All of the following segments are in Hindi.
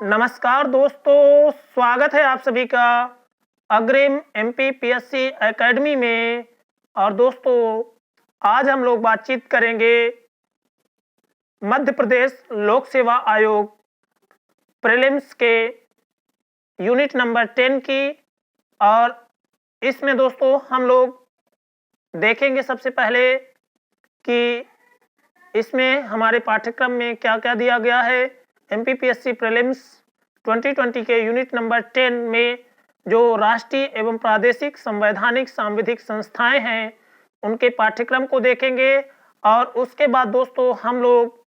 नमस्कार दोस्तों, स्वागत है आप सभी का अग्रिम एमपीपीएससी एकेडमी में। और दोस्तों, आज हम लोग बातचीत करेंगे मध्य प्रदेश लोक सेवा आयोग प्रीलिम्स के यूनिट नंबर 10 की। और इसमें दोस्तों हम लोग देखेंगे सबसे पहले कि इसमें हमारे पाठ्यक्रम में क्या-क्या दिया गया है। एमपीपीएससी प्रीलिम्स 2020 के यूनिट नंबर 10 में जो राष्ट्रीय एवं प्रादेशिक संवैधानिक सांविधिक संस्थाएं हैं, उनके पाठ्यक्रम को देखेंगे। और उसके बाद दोस्तों हम लोग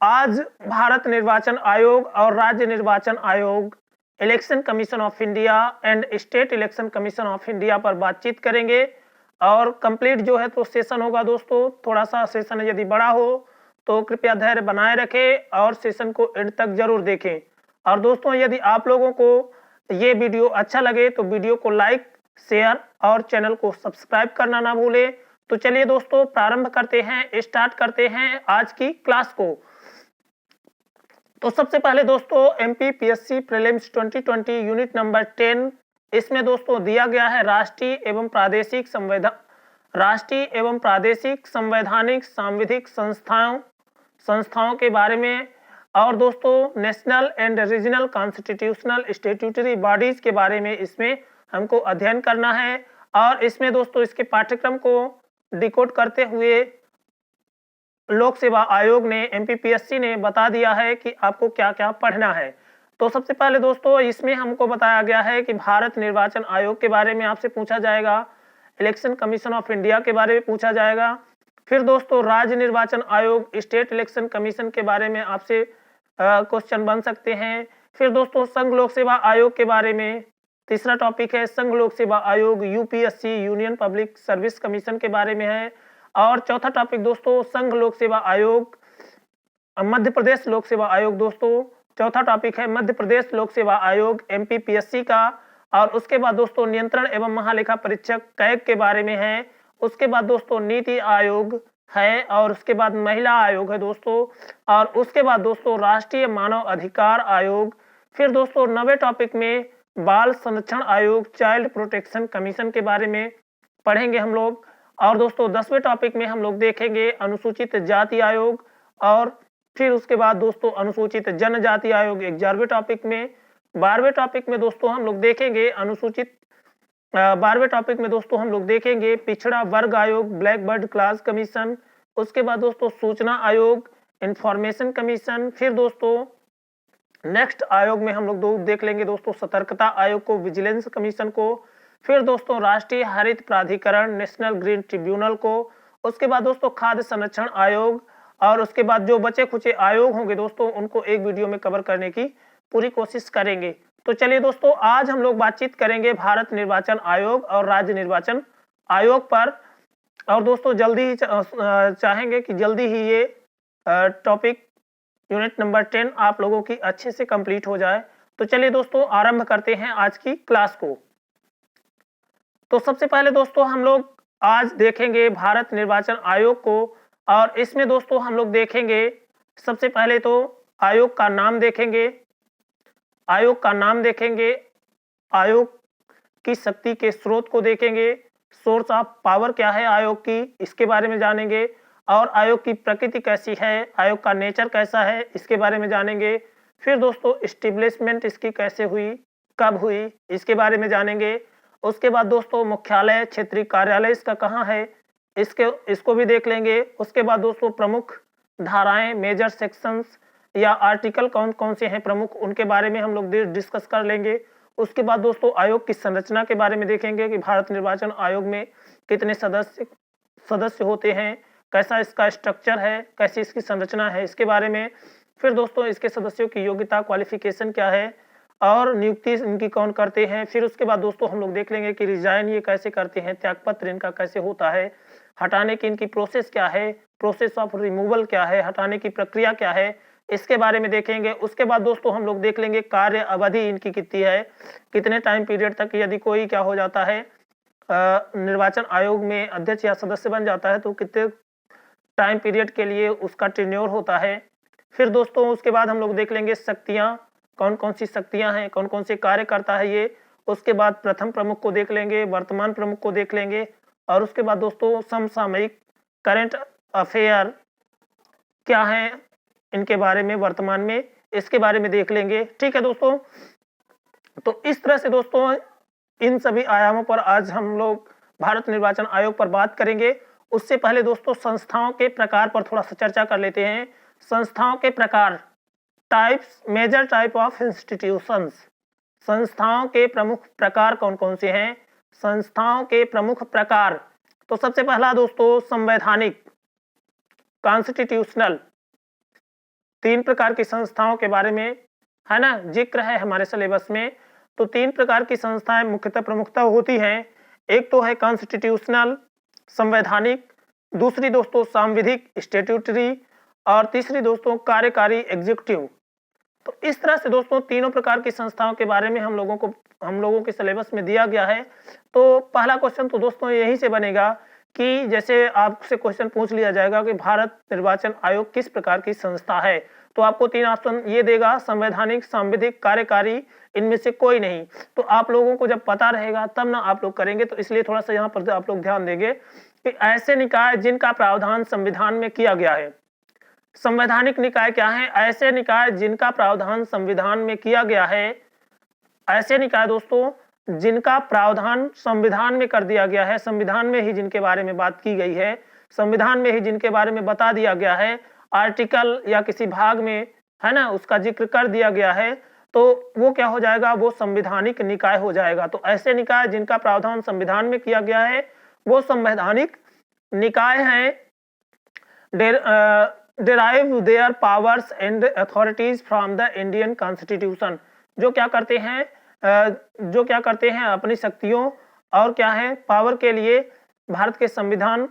आज भारत निर्वाचन आयोग और राज्य निर्वाचन आयोग, election commission of India and state election commission of India पर बातचीत करेंगे। और कंप्लीट जो है तो सेशन होगा दोस्तों। थोड़ा सा सेशन यदि बड़ा हो तो कृपया धैर्य बनाए रखें और सेशन को एंड तक जरूर देखें। और दोस्तों, यदि आप लोगों को ये वीडियो अच्छा लगे तो वीडियो को लाइक, शेयर और चैनल को सब्सक्राइब करना ना भूलें। तो चलिए दोस्तों, प्रारंभ करते हैं, स्टार्ट करते हैं आज की क्लास को। तो सबसे पहले दोस्तों एमपीपीएससी प्रीलिम्स 2020 यूनिट नंबर 10, इसमें दोस्तों दिया गया है राष्ट्रीय एवं प्रादेशिक संवैधानिक सांविधिक संस्थाओं के बारे में। और दोस्तों national and regional constitutional statutory bodies के बारे में इसमें हमको अध्ययन करना है। और इसमें दोस्तों इसके पाठ्यक्रम को डिकोड करते हुए लोक सेवा आयोग ने, एमपीपीएससी ने बता दिया है कि आपको क्या-क्या पढ़ना है। तो सबसे पहले दोस्तों इसमें हमको बताया गया है कि भारत निर्वाचन आयोग के बारे में आपसे पूछा जाएगा, इलेक्शन कमीशन ऑफ इंडिया के बारे में पूछा जाएगा। फिर दोस्तों राज्य निर्वाचन आयोग, स्टेट इलेक्शन कमीशन के बारे में आपसे क्वेश्चन बन सकते हैं। फिर दोस्तों संघ लोक सेवा आयोग के बारे में तीसरा टॉपिक है, संघ लोक सेवा आयोग UPSC, union public service commission के बारे में है। और चौथा टॉपिक दोस्तों संघ लोक सेवा आयोग, मध्य प्रदेश लोक सेवा आयोग। दोस्तों चौथा टॉपिक है मध्य प्रदेश लोक सेवा आयोग एमपीपीएससी का। और उसके बाद दोस्तों नियंत्रण एवं महालेखा परीक्षक कैग के बारे में है। उसके बाद दोस्तों नीति आयोग है। और उसके बाद महिला आयोग है दोस्तों। और उसके बाद दोस्तों राष्ट्रीय मानव अधिकार आयोग। फिर दोस्तों 9वें टॉपिक में बाल संरक्षण आयोग, चाइल्ड प्रोटेक्शन कमीशन के बारे में पढ़ेंगे हम लोग। और दोस्तों 10वें टॉपिक में हम लोग देखेंगे अनुसूचित जाति आयोग। और फिर उसके बाद दोस्तों अनुसूचित जनजाति आयोग 11वें टॉपिक में। 12वें टॉपिक में दोस्तों हम लोग देखेंगे 12वें टॉपिक में दोस्तों हम लोग देखेंगे पिछड़ा वर्ग आयोग, ब्लैक बर्ड क्लास कमीशन। उसके बाद दोस्तों सूचना आयोग, इंफॉर्मेशन कमीशन। फिर दोस्तों नेक्स्ट आयोग में हम लोग देख लेंगे दोस्तों सतर्कता आयोग को, विजिलेंस कमीशन को। फिर दोस्तों राष्ट्रीय हरित प्राधिकरण, नेशनल ग्रीन ट्रिब्यूनल को। उसके बाद दोस्तों खाद्य संरक्षण आयोग। और उसके बाद जो बचे खुचे आयोग होंगे दोस्तों उनको एक वीडियो में कवर करने की पूरी कोशिश करेंगे। तो चलिए दोस्तों, आज हम लोग बातचीत करेंगे भारत निर्वाचन आयोग और राज्य निर्वाचन आयोग पर। और दोस्तों जल्दी ही चाहेंगे कि जल्दी ही ये टॉपिक यूनिट नंबर 10 आप लोगों की अच्छे से कंप्लीट हो जाए। तो चलिए दोस्तों आरंभ करते हैं आज की क्लास को। तो सबसे पहले दोस्तों हम लोग आज देखेंगे भारत निर्वाचन आयोग को। और इसमें दोस्तों हम लोग देखेंगे सबसे पहले तो आयोग का नाम देखेंगे। आयोग की शक्ति के स्रोत को देखेंगे। सोर्स ऑफ पावर क्या है आयोग की, इसके बारे में जानेंगे। और आयोग की प्रकृति कैसी है, आयोग का नेचर कैसा है, इसके बारे में जानेंगे। फिर दोस्तों एस्टेब्लिशमेंट इसकी कैसे हुई, कब हुई, इसके बारे में जानेंगे। उसके बाद दोस्तों मुख्यालय, क्षेत्रीय कार्यालय इसका कहाँ है, इसको भी देख लेंगे। उसके बाद दोस्तों प्रमुख धाराएं, मेजर सेक्शंस या आर्टिकल कौन कौन से हैं प्रमुख, उनके बारे में हम लोग डिस्कस कर लेंगे। उसके बाद दोस्तों आयोग की संरचना के बारे में देखेंगे कि भारत निर्वाचन आयोग में कितने सदस्य होते हैं, कैसा इसका स्ट्रक्चर है, कैसी इसकी संरचना है, इसके बारे में। फिर दोस्तों इसके सदस्यों की योग्यता, क्वालिफिकेशन क्या है और नियुक्ति इनकी कौन करते हैं। फिर उसके बाद दोस्तों हम लोग देख लेंगे कि रिजाइन ये कैसे करते हैं, त्यागपत्र इनका कैसे होता है, हटाने की इनकी प्रोसेस क्या है, प्रोसेस ऑफ रिमूवल क्या है, हटाने की प्रक्रिया क्या है, इसके बारे में देखेंगे। उसके बाद दोस्तों हम लोग देख लेंगे कार्य अवधि इनकी कितनी है, कितने टाइम पीरियड तक यदि कोई क्या हो जाता है निर्वाचन आयोग में अध्यक्ष या सदस्य बन जाता है तो कितने टाइम पीरियड के लिए उसका टेन्योर होता है। फिर दोस्तों उसके बाद हम लोग देख लेंगे शक्तियाँ, कौन कौन सी शक्तियाँ हैं, कौन कौन से कार्य करता है ये। उसके बाद प्रथम प्रमुख को देख लेंगे, वर्तमान प्रमुख को देख लेंगे, और उसके बाद दोस्तों समसामयिक करंट अफेयर क्या है इनके बारे में, वर्तमान में इसके बारे में देख लेंगे। ठीक है दोस्तों, तो इस तरह से दोस्तों इन सभी आयामों पर आज हम लोग भारत निर्वाचन आयोग पर बात करेंगे। उससे पहले दोस्तों संस्थाओं के प्रकार पर थोड़ा सा चर्चा कर लेते हैं। संस्थाओं के प्रकार, types, major type of institutions. संस्थाओं के प्रमुख प्रकार कौन कौन से हैं? संस्थाओं के प्रमुख प्रकार, तो सबसे पहला दोस्तों संवैधानिक, कॉन्स्टिट्यूशनल। 3 प्रकार की संस्थाओं के बारे में है ना जिक्र है हमारे सिलेबस में। तो 3 प्रकार की संस्थाएं मुख्यतः प्रमुखता होती हैं। एक तो है कॉन्स्टिट्यूशनल, संवैधानिक, दूसरी दोस्तों सांविधिक, स्टैट्यूटरी, और तीसरी दोस्तों कार्यकारी, एग्जीक्यूटिव। तो इस तरह से दोस्तों तीनों प्रकार की संस्थाओं के बारे में हम लोगों के सिलेबस में दिया गया है। तो पहला क्वेश्चन तो दोस्तों यहीं से बनेगा कि जैसे आपसे क्वेश्चन पूछ लिया जाएगा कि भारत निर्वाचन आयोग किस प्रकार की संस्था है, तो आपको 3 ऑप्शन ये देगा, संवैधानिक, सांविधिक, कार्यकारी, इनमें से कोई नहीं। तो आप लोगों को जब पता रहेगा तब ना आप लोग करेंगे। तो इसलिए थोड़ा सा यहाँ पर आप लोग ध्यान देंगे कि ऐसे निकाय जिनका प्रावधान संविधान में किया गया है। संवैधानिक निकाय क्या है? ऐसे निकाय जिनका प्रावधान संविधान में किया गया है। ऐसे निकाय दोस्तों जिनका प्रावधान संविधान में कर दिया गया है, संविधान में ही जिनके बारे में बात की गई है, संविधान में ही जिनके बारे में बता दिया गया है, आर्टिकल या किसी भाग में है ना उसका जिक्र कर दिया गया है, तो वो क्या हो जाएगा? वो संवैधानिक निकाय हो जाएगा। तो ऐसे निकाय जिनका प्रावधान संविधान में किया गया है वो संवैधानिक निकाय हैं। derive their powers and authorities from the Indian Constitution। जो क्या करते हैं अपनी शक्तियों और क्या है पावर के लिए भारत के संविधान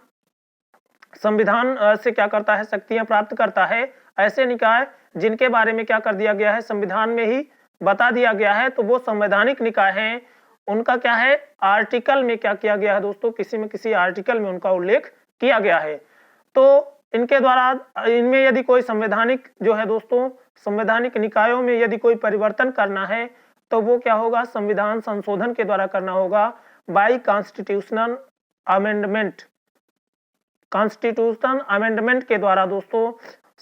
से क्या करता है? शक्तियां प्राप्त करता है। ऐसे निकाय जिनके बारे में क्या कर दिया गया है? संविधान में ही बता दिया गया है, तो वो संवैधानिक निकाय हैं। उनका क्या है? आर्टिकल में क्या किया गया है दोस्तों? किसी में किसी आर्टिकल में उनका उल्लेख किया गया है। तो इनके द्वारा इनमें यदि कोई संवैधानिक जो है दोस्तों, संवैधानिक निकायों में यदि कोई परिवर्तन करना है तो वो क्या होगा? संविधान संशोधन के द्वारा करना होगा, by constitutional amendment. Constitution amendment के द्वारा दोस्तों,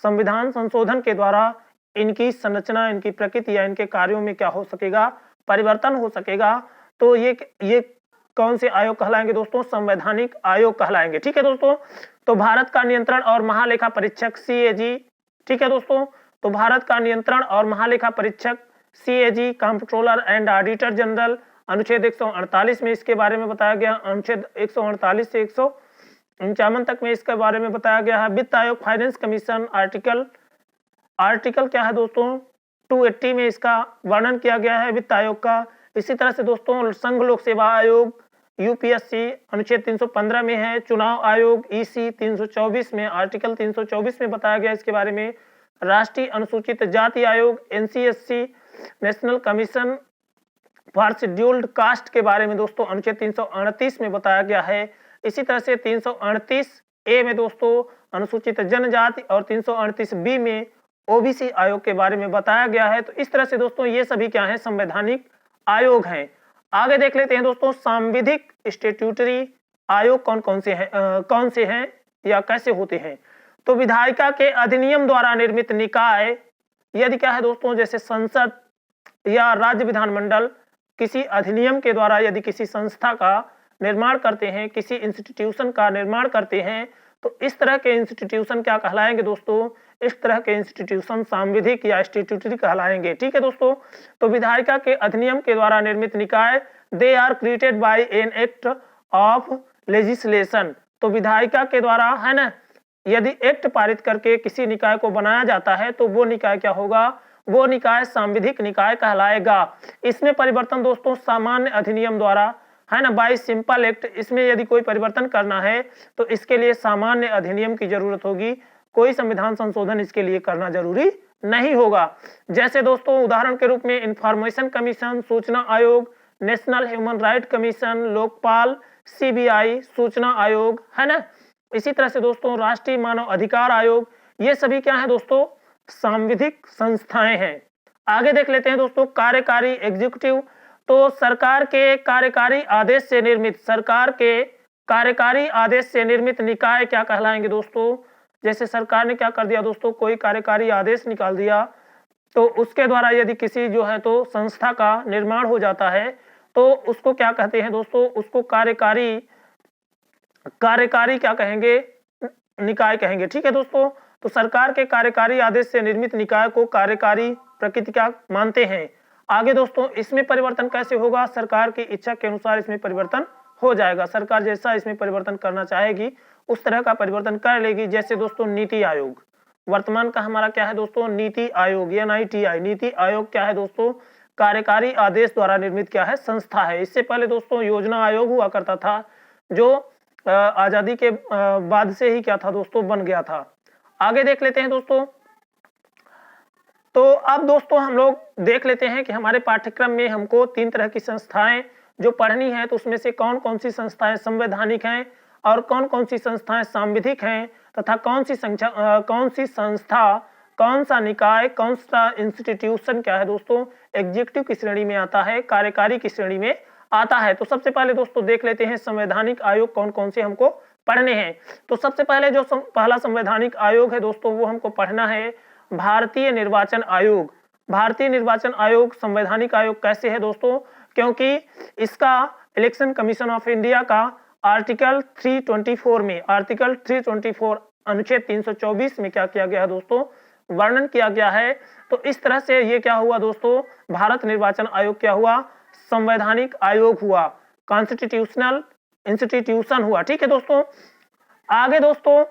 संविधान संशोधन के द्वारा इनकी संरचना, इनकी प्रकृति या इनके कार्यों में क्या हो सकेगा? परिवर्तन हो सकेगा। तो ये कौन से आयोग कहलाएंगे दोस्तों? संवैधानिक आयोग कहलाएंगे। ठीक है दोस्तों, तो भारत का नियंत्रण और महालेखा परीक्षक CAG। ठीक है दोस्तों, तो भारत का नियंत्रण और महालेखा परीक्षक CAG, controller and auditor general, अनुच्छेद 148 में इसके बारे में बताया गया। अनुच्छेद 148 से 151 तक में इसके बारे में बताया गया है। वित्त आयोग, फाइनेंस कमीशन, आर्टिकल क्या है दोस्तों? 280 में इसका वर्णन किया गया है वित्त आयोग का। इसी तरह से दोस्तों संघ लोक सेवा आयोग UPSC अनुच्छेद 315 में है। चुनाव आयोग EC 324 में, आर्टिकल 324 में बताया गया इसके बारे में। राष्ट्रीय अनुसूचित जाति आयोग NCSC, national commission for scheduled caste के बारे में दोस्तों अनुच्छेद 338 में बताया गया है। इसी तरह से 338A में दोस्तों अनुसूचित जनजाति और 338B में OBC आयोग के बारे में बताया गया है। तो इस तरह से दोस्तों ये सभी क्या है? संवैधानिक आयोग हैं। आगे देख लेते हैं दोस्तों सांविधिक स्टैट्यूटरी आयोग कौन से हैं या कैसे होते हैं। तो विधायिका के अधिनियम द्वारा निर्मित निकाय यदि क्या है दोस्तों, जैसे संसद या राज्य विधानमंडल किसी अधिनियम के द्वारा यदि किसी संस्था का निर्माण करते हैं, किसी इंस्टीट्यूशन का निर्माण करते हैं, तो इस तरह के इंस्टीट्यूशन क्या कहलाएंगे दोस्तों? इस तरह के इंस्टीट्यूशन सांविधिक या स्टैट्यूटरी कहलाएंगे। ठीक है दोस्तों, तो विधायिका के अधिनियम के द्वारा निर्मित निकाय they are created by an act of legislation. तो विधायिका के द्वारा है ना यदि एक्ट पारित करके किसी निकाय को बनाया जाता है तो वो निकाय क्या होगा? वो निकाय सांविधिक निकाय कहलाएगा। इसमें परिवर्तन दोस्तों सामान्य अधिनियम द्वारा है ना, बाय सिंपल एक्ट। इसमें यदि कोई परिवर्तन करना है तो इसके लिए सामान्य अधिनियम की जरूरत होगी, कोई संविधान संशोधन इसके लिए करना जरूरी नहीं होगा। जैसे दोस्तों उदाहरण के रूप में इंफॉर्मेशन कमीशन, सूचना आयोग, national human right commission, Lokpal, CBI, सूचना आयोग है ना। इसी तरह से दोस्तों राष्ट्रीय मानव अधिकार आयोग, ये सभी क्या है दोस्तों? सांविधिक संस्थाएं हैं। आगे देख लेते हैं दोस्तों कार्यकारी एग्जीक्यूटिव। तो सरकार के कार्यकारी आदेश से निर्मित निकाय क्या कहलाएंगे दोस्तों? जैसे सरकार ने क्या कर दिया दोस्तों, कोई कार्यकारी आदेश निकाल दिया, तो उसके द्वारा यदि किसी जो है तो संस्था का निर्माण हो जाता है तो उसको क्या कहते हैं दोस्तों? उसको कार्यकारी क्या कहेंगे? निकाय कहेंगे। ठीक है दोस्तों, तो सरकार के कार्यकारी आदेश से निर्मित निकाय को कार्यकारी प्रकृति का मानते हैं। आगे दोस्तों इसमें परिवर्तन कैसे होगा? सरकार की इच्छा के अनुसार इसमें परिवर्तन हो जाएगा। सरकार जैसा इसमें परिवर्तन करना चाहेगी उस तरह का परिवर्तन कर लेगी। जैसे दोस्तों नीति आयोग, वर्तमान का हमारा क्या है दोस्तों? नीति आयोग, NITI। नीति आयोग क्या है दोस्तों? कार्यकारी आदेश द्वारा निर्मित क्या है? संस्था है। इससे पहले दोस्तों योजना आयोग हुआ करता था, जो आजादी के बाद से ही क्या था दोस्तों? बन गया था। आगे देख लेते हैं दोस्तों। तो अब दोस्तों हम लोग देख लेते हैं कि हमारे पाठ्यक्रम में हमको 3 तरह की संस्थाएं जो पढ़नी है, तो उसमें से कौन कौन सी संस्थाएं संवैधानिक हैं और कौन कौन सी संस्थाएं सांविधिक हैं, तथा कौन सी संस्था, कौन सा निकाय, कौन सा इंस्टीट्यूशन क्या है दोस्तों? एग्जीक्यूटिव की श्रेणी में आता है, कार्यकारी की श्रेणी में आता है। तो सबसे पहले दोस्तों देख लेते हैं संवैधानिक आयोग कौन कौन से हमको पढ़ने हैं। तो सबसे पहले जो पहला संवैधानिक आयोग है दोस्तों वो हमको पढ़ना है भारतीय निर्वाचन आयोग। भारतीय निर्वाचन आयोग संवैधानिक आयोग कैसे है दोस्तों? क्योंकि इसका इलेक्शन कमीशन ऑफ इंडिया का आर्टिकल 324 अनुच्छेद 324 में क्या किया गया है दोस्तों? वर्णन किया गया है। तो इस तरह से ये क्या हुआ दोस्तों? भारत निर्वाचन आयोग क्या हुआ? संवैधानिक आयोग हुआ, कॉन्स्टिट्यूशनल इंस्टीट्यूशन हुआ। ठीक है दोस्तों। आगे दोस्तों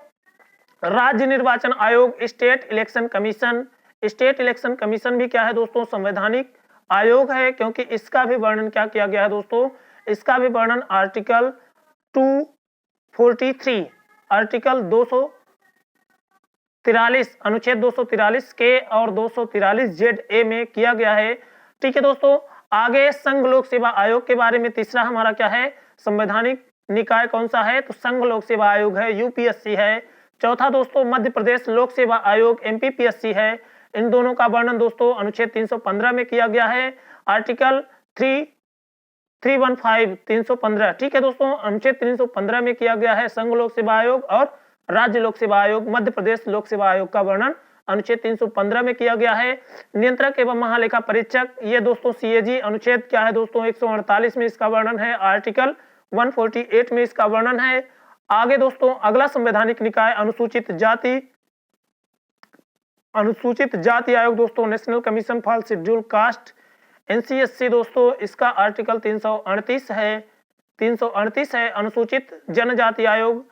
राज्य निर्वाचन आयोग, state election commission. State election commission भी क्या है दोस्तों? संवैधानिक आयोग है, क्योंकि इसका भी वर्णन क्या किया गया है दोस्तों? इसका भी वर्णन आर्टिकल 243 अनुच्छेद 243 के और 243 ZA में किया गया है। ठीक है दोस्तों। आगे संघ लोक सेवा आयोग के बारे में तीसरा हमारा क्या है? संवैधानिक निकाय कौन सा है? तो संघ लोक सेवा आयोग है, UPSC है। चौथा दोस्तों मध्य प्रदेश लोक सेवा आयोग, MPPSC है। इन दोनों का वर्णन दोस्तों अनुच्छेद 315 में किया गया है, आर्टिकल 315। ठीक है दोस्तों, अनुच्छेद 315 में किया गया है संघ लोक सेवा आयोग और राज्य लोक सेवा आयोग। मध्य प्रदेश लोक सेवा आयोग का वर्णन अनुच्छेद 315 में किया गया है। नियंत्रक एवं महालेखा परीक्षक, ये दोस्तों CAG अनुच्छेद क्या है दोस्तों? 148 में इसका वर्णन है, आर्टिकल 148 में इसका वर्णन है। आगे दोस्तों अगला संवैधानिक निकाय अनुसूचित जाति आयोग दोस्तों, national commission for schedule caste, NCSC दोस्तों, इसका आर्टिकल 338 है। अनुसूचित जनजाति आयोग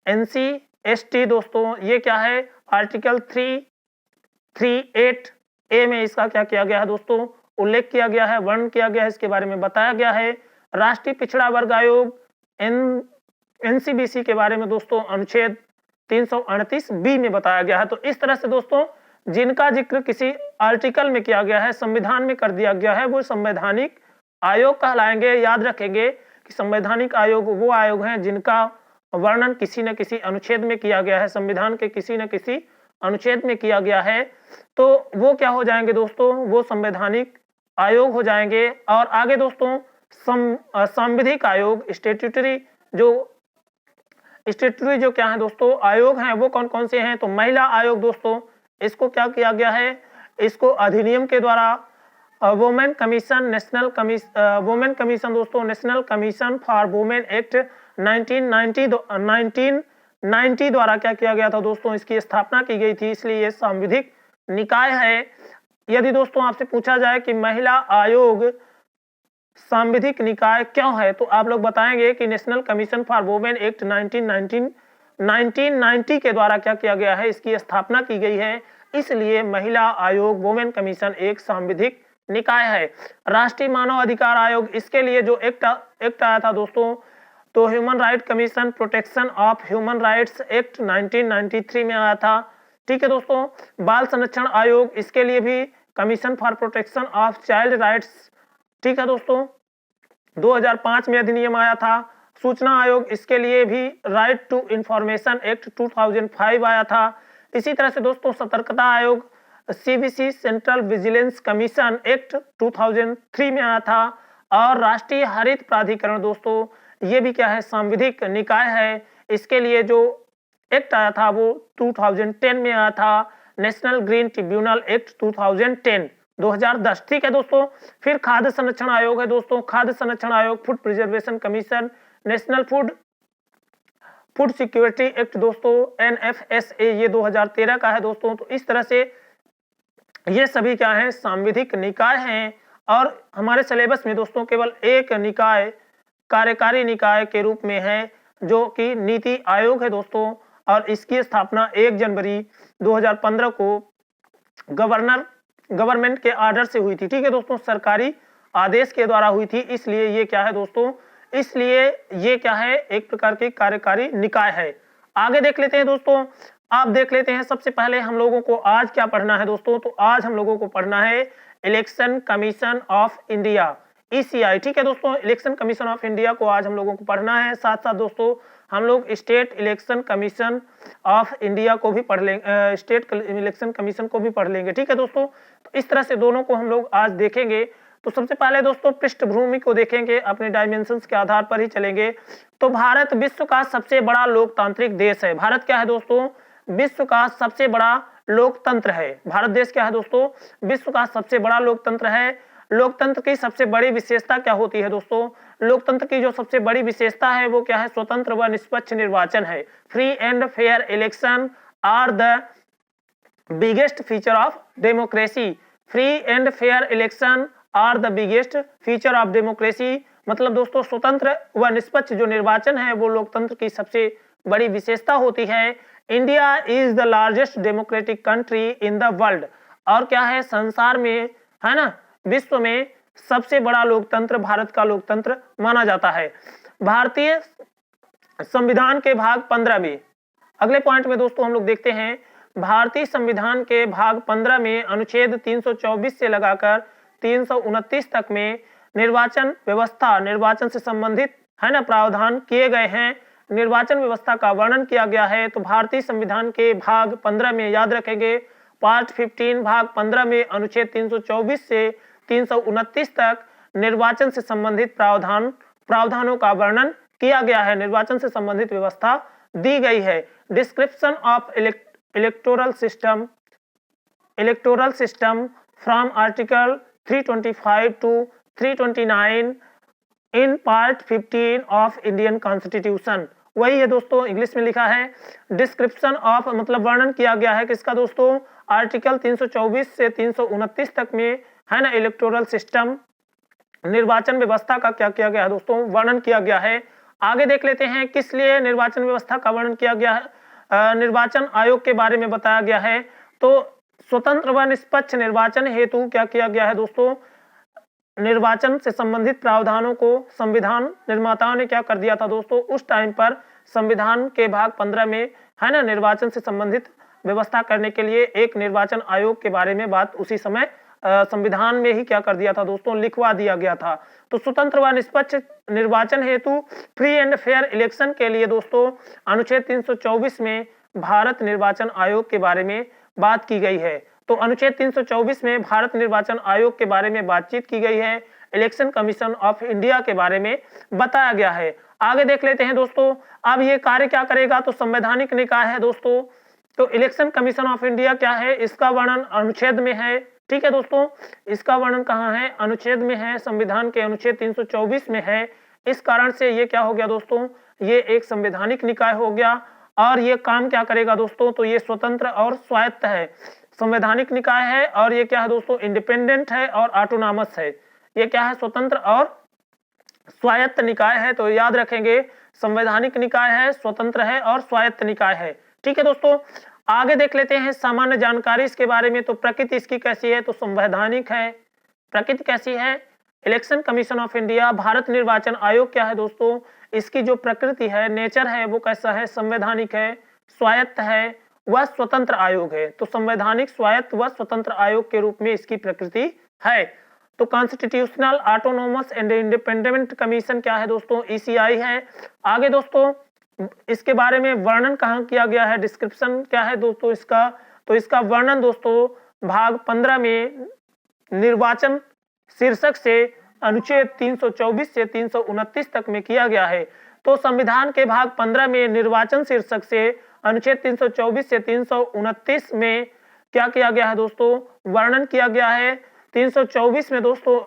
NCST दोस्तों, ये क्या है? आर्टिकल 338A में इसका क्या किया गया है दोस्तों? उल्लेख किया गया है, वर्णन किया गया है, इसके बारे में बताया गया है। राष्ट्रीय पिछड़ा वर्ग आयोग NCBC के बारे में दोस्तों अनुच्छेद 338B में बताया गया है। तो इस तरह से दोस्तों जिनका जिक्र किसी आर्टिकल में किया गया है, संविधान में कर दिया गया है, वो संवैधानिक आयोग कहलाएंगे। याद रखेंगे कि संवैधानिक आयोग वो आयोग हैं जिनका वर्णन किसी न किसी अनुच्छेद में किया गया है, संविधान के किसी न किसी अनुच्छेद में किया गया है, तो वो क्या हो जाएंगे दोस्तों? वो संवैधानिक आयोग हो जाएंगे। और आगे दोस्तों सांविधिक आयोग, स्टैट्यूटरी जो क्या है दोस्तों आयोग हैं, वो कौन कौन से हैं? तो महिला आयोग दोस्तों, इसको क्या किया गया है? इसको अधिनियम के द्वारा वुमेन कमीशन दोस्तों, national commission for women act 1990 द्वारा क्या किया गया था दोस्तों? इसकी स्थापना की गई थी, इसलिए ये सांविधिक निकाय है। यदि दोस्तों आपसे पूछा जाए कि महिला आयोग सांविधिक निकाय क्यों है, तो आप लोग बताएंगे कि national commission for women act 1990 के द्वारा क्या किया गया है? इसकी स्थापना की गई है, इसलिए महिला आयोग, वुमेन कमीशन एक सांविधिक निकाय है। राष्ट्रीय मानव अधिकार आयोग, इसके लिए जो एक्ट आया था दोस्तों, तो human right commission protection of human rights act 1993 में आया था। ठीक है दोस्तों। बाल संरक्षण आयोग, इसके लिए भी commission for protection of child rights, ठीक है दोस्तों, 2005 में अधिनियम आया था। सूचना आयोग, इसके लिए भी राइट टू इंफॉर्मेशन एक्ट 2005 आया था। इसी तरह से दोस्तों सतर्कता आयोग, CVC central vigilance commission act 2003 में आया था। और राष्ट्रीय हरित प्राधिकरण दोस्तों ये भी क्या है, सांविधिक निकाय है। इसके लिए जो एक्ट आया था वो 2010 में आया था, नेशनल ग्रीन ट्रिब्यूनल एक्ट 2010। ठीक है दोस्तों। फिर खाद्य संरक्षण आयोग है दोस्तों, खाद्य संरक्षण आयोग, food preservation commission, national food security act दोस्तों NFSA ये 2013 का है दोस्तों। तो इस तरह से ये सभी क्या है, सांविधिक निकाय हैं। और हमारे सिलेबस में दोस्तों केवल एक निकाय कार्यकारी निकाय के रूप में है जो कि नीति आयोग है दोस्तों। और इसकी स्थापना 1 जनवरी 2015 को गवर्नमेंट के आर्डर से हुई थी। ठीक है दोस्तों, सरकारी आदेश के द्वारा हुई थी। इसलिए ये क्या है दोस्तों, इसलिए ये क्या है, एक प्रकार की कार्यकारी निकाय है। आगे देख लेते हैं दोस्तों। आप देख लेते हैं, सबसे पहले हम लोगों को आज क्या पढ़ना है दोस्तों, तो आज हम लोगों को पढ़ना है election commission of India ECI। ठीक है दोस्तों, इलेक्शन कमीशन ऑफ इंडिया को आज हम लोगों को पढ़ना है। साथ साथ दोस्तों हम लोग state election commission of India को भी पढ़ लेंगे, स्टेट इलेक्शन कमीशन को भी पढ़ लेंगे। ठीक है दोस्तों, तो इस तरह से दोनों को हम लोग आज देखेंगे। तो सबसे पहले दोस्तों पृष्ठभूमि को देखेंगे, अपने डायमेंशंस के आधार पर ही चलेंगे। तो भारत विश्व का सबसे बड़ा लोकतांत्रिक देश है। भारत क्या है दोस्तों, विश्व का सबसे बड़ा लोकतंत्र है। भारत देश क्या है दोस्तों, विश्व का सबसे बड़ा लोकतंत्र है। लोकतंत्र की सबसे बड़ी विशेषता क्या होती है दोस्तों, लोकतंत्र की जो सबसे बड़ी विशेषता है वो क्या है, स्वतंत्र व निष्पक्ष निर्वाचन है। Free and fair election are the biggest feature of democracy. Free and fair election are the biggest feature of democracy, मतलब दोस्तों स्वतंत्र व निष्पक्ष जो निर्वाचन है वो लोकतंत्र की सबसे बड़ी विशेषता होती है। India is the largest democratic country in the world. और क्या है, संसार में है ना, विश्व में सबसे बड़ा लोकतंत्र भारत का लोकतंत्र माना जाता है। भारतीय संविधान के भाग 15 में, अगले पॉइंट में दोस्तों हम लोग देखते हैं, भारतीय संविधान के भाग 15 में अनुच्छेद 324 से लगाकर 329 तक में निर्वाचन व्यवस्था, निर्वाचन से संबंधित है ना प्रावधान किए गए हैं। निर्वाचन व्यवस्था का वर्णन किया गया है। तो भारतीय संविधान के भाग 15 में याद रखेंगे, पार्ट 15 भाग 15 में अनुच्छेद 324 से 329 तक निर्वाचन से संबंधित प्रावधानों का वर्णन किया गया है। निर्वाचन से संबंधित व्यवस्था दी गई है। Description of electoral system from article 325 to 329 in part 15 of Indian constitution. वही है दोस्तों, इंग्लिश में लिखा है डिस्क्रिप्शन ऑफ, मतलब वर्णन किया गया है किसका दोस्तों, आर्टिकल 324 से 329 तक में है ना इलेक्टोरल सिस्टम, निर्वाचन व्यवस्था का क्या किया गया है दोस्तों, वर्णन किया गया है। आगे देख लेते हैं किस लिए निर्वाचन व्यवस्था का वर्णन किया गया है। निर्वाचन आयोग के बारे में बताया गया है। तो स्वतंत्र व निष्पक्ष निर्वाचन हेतु क्या किया गया है दोस्तों, निर्वाचन से संबंधित प्रावधानों को संविधान निर्माताओं ने क्या कर दिया था दोस्तों, उस टाइम पर संविधान के भाग 15 में है ना निर्वाचन से संबंधित व्यवस्था करने के लिए एक निर्वाचन आयोग के बारे में बात उसी समय संविधान में ही क्या कर दिया था दोस्तों, लिखवा दिया गया था। तो स्वतंत्र व निष्पक्ष निर्वाचन हेतु फ्री एंड फेयर इलेक्शन के लिए दोस्तों अनुच्छेद 324 में भारत निर्वाचन आयोग के बारे में बात की गई है। तो अनुच्छेद 324 में भारत निर्वाचन आयोग के बारे में बातचीत की गई है। इलेक्शन कमीशन ऑफ इंडिया के बारे में बताया गया है। आगे देख लेते हैं दोस्तों, अब ये कार्य क्या करेगा, तो संवैधानिक निकाय है दोस्तों। तो इलेक्शन कमीशन ऑफ इंडिया क्या है, इसका वर्णन अनुच्छेद में है। ठीक है दोस्तों, इसका वर्णन कहाँ है, अनुच्छेद में है, संविधान के अनुच्छेद 324 में है। इस कारण से ये क्या हो गया दोस्तों, ये एक संवैधानिक निकाय हो गया। और ये काम क्या करेगा दोस्तों, तो ये स्वतंत्र और स्वायत्त है। संवैधानिक निकाय है और ये क्या है दोस्तों, इंडिपेंडेंट है और ऑटोनॉमस है। ये क्या है, स्वतंत्र और स्वायत्त निकाय है। तो याद रखेंगे, संवैधानिक निकाय है, स्वतंत्र है और स्वायत्त निकाय है। ठीक है दोस्तों, आगे देख लेते हैं सामान्य जानकारी इसके बारे में। तो प्रकृति इसकी कैसी है, तो संवैधानिक है। प्रकृति कैसी है, election commission of India, Bharat निर्वाचन आयोग क्या है दोस्तों, इसकी जो प्रकृति है, नेचर है, वो कैसा है, संवैधानिक है, स्वायत्त है, वह स्वतंत्र आयोग है। तो संवैधानिक, स्वायत्त व स्वतंत्र आयोग के रूप में इसकी प्रकृति है। तो constitutional autonomous and independent commission क्या है दोस्तों, ECI है। आगे दोस्तों इसके बारे में वर्णन कहाँ किया गया है, डिस्क्रिप्शन क्या है दोस्तों इसका, तो इसका वर्णन दोस्तों भाग 15 में निर्वाचन शीर्षक से अनुच्छेद 324 से 329 तक में किया गया है। तो संविधान के भाग 15 में निर्वाचन शीर्षक से अनुच्छेद 324 से 329 में क्या किया गया है दोस्तों, वर्णन किया गया है। 324 में दोस्तों,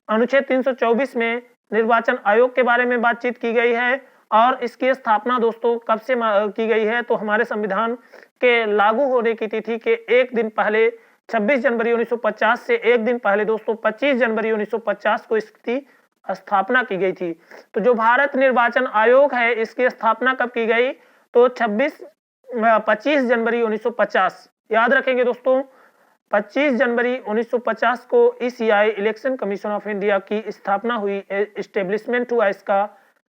अनुच्छेद 324 में निर्वाचन आयोग के बारे में बातचीत की गई है और इसकी स्थापना दोस्तों कब से की गई है, तो हमारे संविधान के लागू होने की तिथि के एक दिन पहले 26 जनवरी 1950 से एक दिन पहले दोस्तों 25 जनवरी 1950 को इसकी स्थापना की गई थी। तो जो भारत निर्वाचन आयोग है इसकी स्थापना कब की गई, तो 25 जनवरी 1950, याद रखेंगे दोस्तों, 25 जनवरी 1950 को ECI election commission of India की स्थापना हुई, एस्टेब्लिशमेंट हुआ इसका।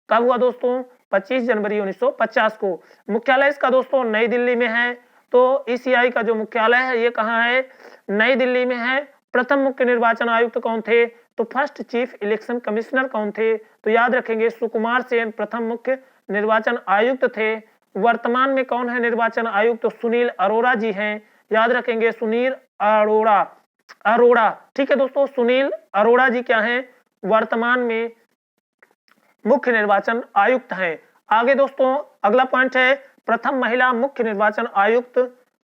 कब हुआ दोस्तों, 25 जनवरी 1950 को। मुख्यालय इसका दोस्तों नई दिल्ली में है। तो ईसीआई का जो मुख्यालय है ये कहाँ है, नई दिल्ली में है। प्रथम मुख्य निर्वाचन आयुक्त कौन थे, तो फर्स्ट चीफ इलेक्शन कमिश्नर कौन थे, तो याद रखेंगे सुकुमार सेन प्रथम मुख्य निर्वाचन आयुक्त थे। वर्तमान में कौन है निर्वाचन आयुक्त, तो सुनील अरोड़ा जी हैं, याद रखेंगे सुनील अरोड़ा। ठीक है दोस्तों, सुनील अरोड़ा जी क्या हैं, वर्तमान में मुख्य निर्वाचन आयुक्त हैं। आगे दोस्तों अगला पॉइंट है प्रथम महिला मुख्य निर्वाचन आयुक्त।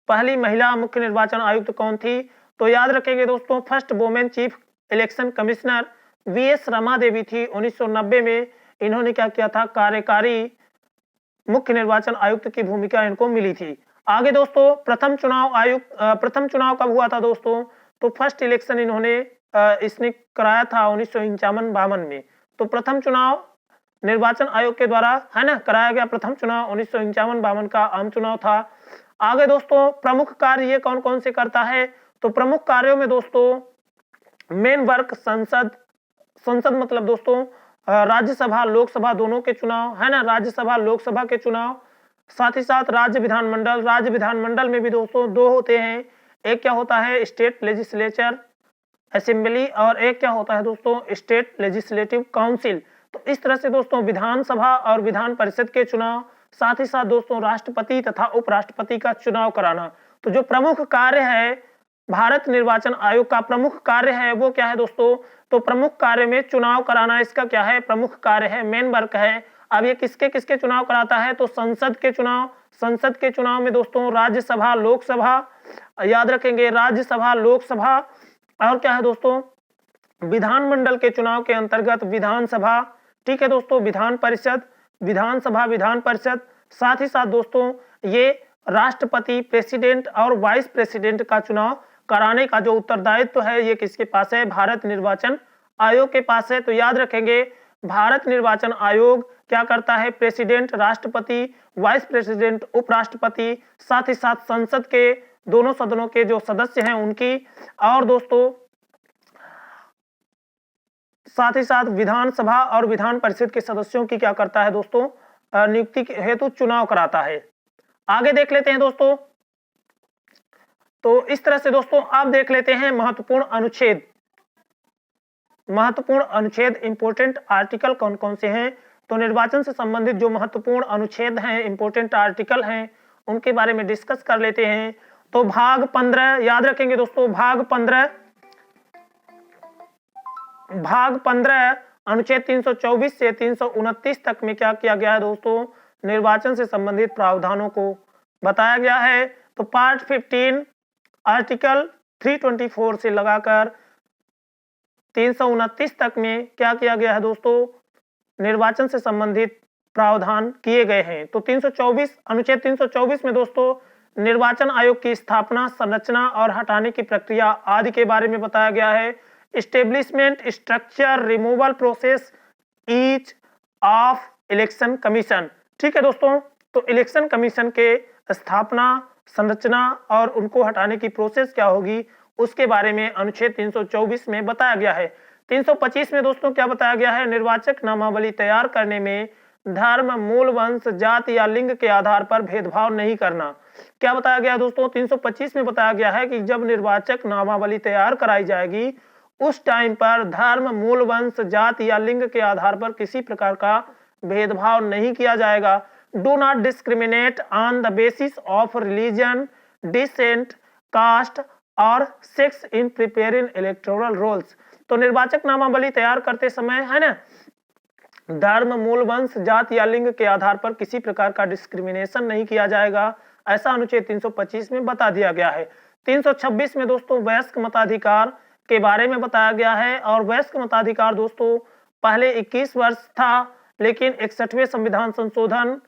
पहली महिला मुख्य निर्वाचन आयुक्त कौन थी, तो याद रखेंगे दोस्तों first women chief election commissioner VS Rama Devi थी। 1990 में इन्होंने क्या किया था, कार्यकारी मुख्य निर्वाचन आयुक्त की भूमिका इनको मिली थी। आगे दोस्तों प्रथम चुनाव कब हुआ था दोस्तों, तो फर्स्ट इलेक्शन इन्होंने इसने कराया था 1951-52 में। तो प्रथम चुनाव निर्वाचन आयोग के द्वारा है ना कराया गया प्रथम चुनाव 1951-52 का आम चुनाव था। आगे दोस्तों प्रमुख कार्य ये कौन कौन से करता है, तो प्रमुख कार्यों में दोस्तों मेन वर्क संसद मतलब दोस्तों राज्यसभा लोकसभा दोनों के चुनाव है ना, राज्यसभा लोकसभा के चुनाव, साथ ही साथ राज्य विधानमंडल में भी दोस्तों दो होते हैं, एक क्या होता है स्टेट लेजिस्लेचर असेंबली और एक क्या होता है दोस्तों स्टेट लेजिस्लेटिव काउंसिल। तो इस तरह से दोस्तों विधानसभा और विधान परिषद के चुनाव, साथ ही साथ दोस्तों राष्ट्रपति तथा उपराष्ट्रपति का चुनाव कराना। तो जो प्रमुख कार्य है भारत निर्वाचन आयोग का प्रमुख कार्य है वो क्या है दोस्तों, तो प्रमुख कार्य में चुनाव कराना इसका क्या है, प्रमुख कार्य है, मेन वर्क है। अब ये किसके किसके चुनाव कराता है, तो संसद के चुनाव में दोस्तों राज्यसभा लोकसभा, याद रखेंगे राज्यसभा लोकसभा, और क्या है दोस्तों विधानमंडल के चुनाव के अंतर्गत विधानसभा। ठीक है दोस्तों, विधानसभा विधान परिषद, साथ ही साथ दोस्तों ये राष्ट्रपति प्रेसिडेंट और वाइस प्रेसिडेंट का चुनाव कराने का जो उत्तरदायित्व है ये किसके पास है, भारत निर्वाचन आयोग के पास है। तो याद रखेंगे भारत निर्वाचन आयोग क्या करता है, प्रेसिडेंट राष्ट्रपति, वाइस प्रेसिडेंट उपराष्ट्रपति, साथ ही साथ संसद के दोनों सदनों के जो सदस्य हैं उनकी, और दोस्तों साथ ही साथ विधानसभा और विधान परिषद के सदस्यों की क्या करता है दोस्तों, नियुक्ति हेतु चुनाव कराता है। आगे देख लेते हैं दोस्तों। तो इस तरह से दोस्तों आप देख लेते हैं महत्वपूर्ण अनुच्छेद इंपोर्टेंट आर्टिकल कौन कौन से हैं। तो निर्वाचन से संबंधित जो महत्वपूर्ण अनुच्छेद हैं, इंपोर्टेंट आर्टिकल हैं, उनके बारे में डिस्कस कर लेते हैं। तो भाग 15 याद रखेंगे दोस्तों, भाग 15 अनुच्छेद 324 से 329 तक में क्या किया गया है दोस्तों, निर्वाचन से संबंधित प्रावधानों को बताया गया है। तो पार्ट 15 आर्टिकल 324 से लगाकर 329 तक में क्या किया गया है दोस्तों, निर्वाचन से संबंधित प्रावधान किए गए हैं। तो अनुच्छेद 324 में दोस्तों निर्वाचन आयोग की स्थापना, संरचना और हटाने की प्रक्रिया आदि के बारे में बताया गया है। Establishment, structure, removal process each of election commission. ठीक है दोस्तों, तो इलेक्शन कमीशन के स्थापना, संरचना और उनको हटाने की प्रोसेस क्या होगी उसके बारे में अनुच्छेद 324 में बताया गया है। 325 में दोस्तों क्या बताया गया है, निर्वाचक नामावली तैयार करने में धर्म, मूल वंश, जाति या लिंग के आधार पर भेदभाव नहीं करना। क्या बताया गया दोस्तों, 325 में बताया गया है कि जब निर्वाचक नामावली तैयार कराई जाएगी उस टाइम पर धर्म, मूल वंश, जाति या लिंग के आधार पर किसी प्रकार का भेदभाव नहीं किया जाएगा। Do not discriminate on the basis of religion, descent, caste और sex in preparing electoral rolls. तो निर्वाचक नामावली तैयार करते समय है ना, धर्म, मूल वंश, जाति या लिंग के आधार पर किसी प्रकार का डिस्क्रिमिनेशन नहीं किया जाएगा, ऐसा अनुच्छेद 325 में बता दिया गया है। 326 में दोस्तों वयस्क मताधिकार के बारे में बताया गया है, और वयस्क मताधिकार दोस्तों पहले 21 वर्ष था, लेकिन 61वें संविधान संशोधन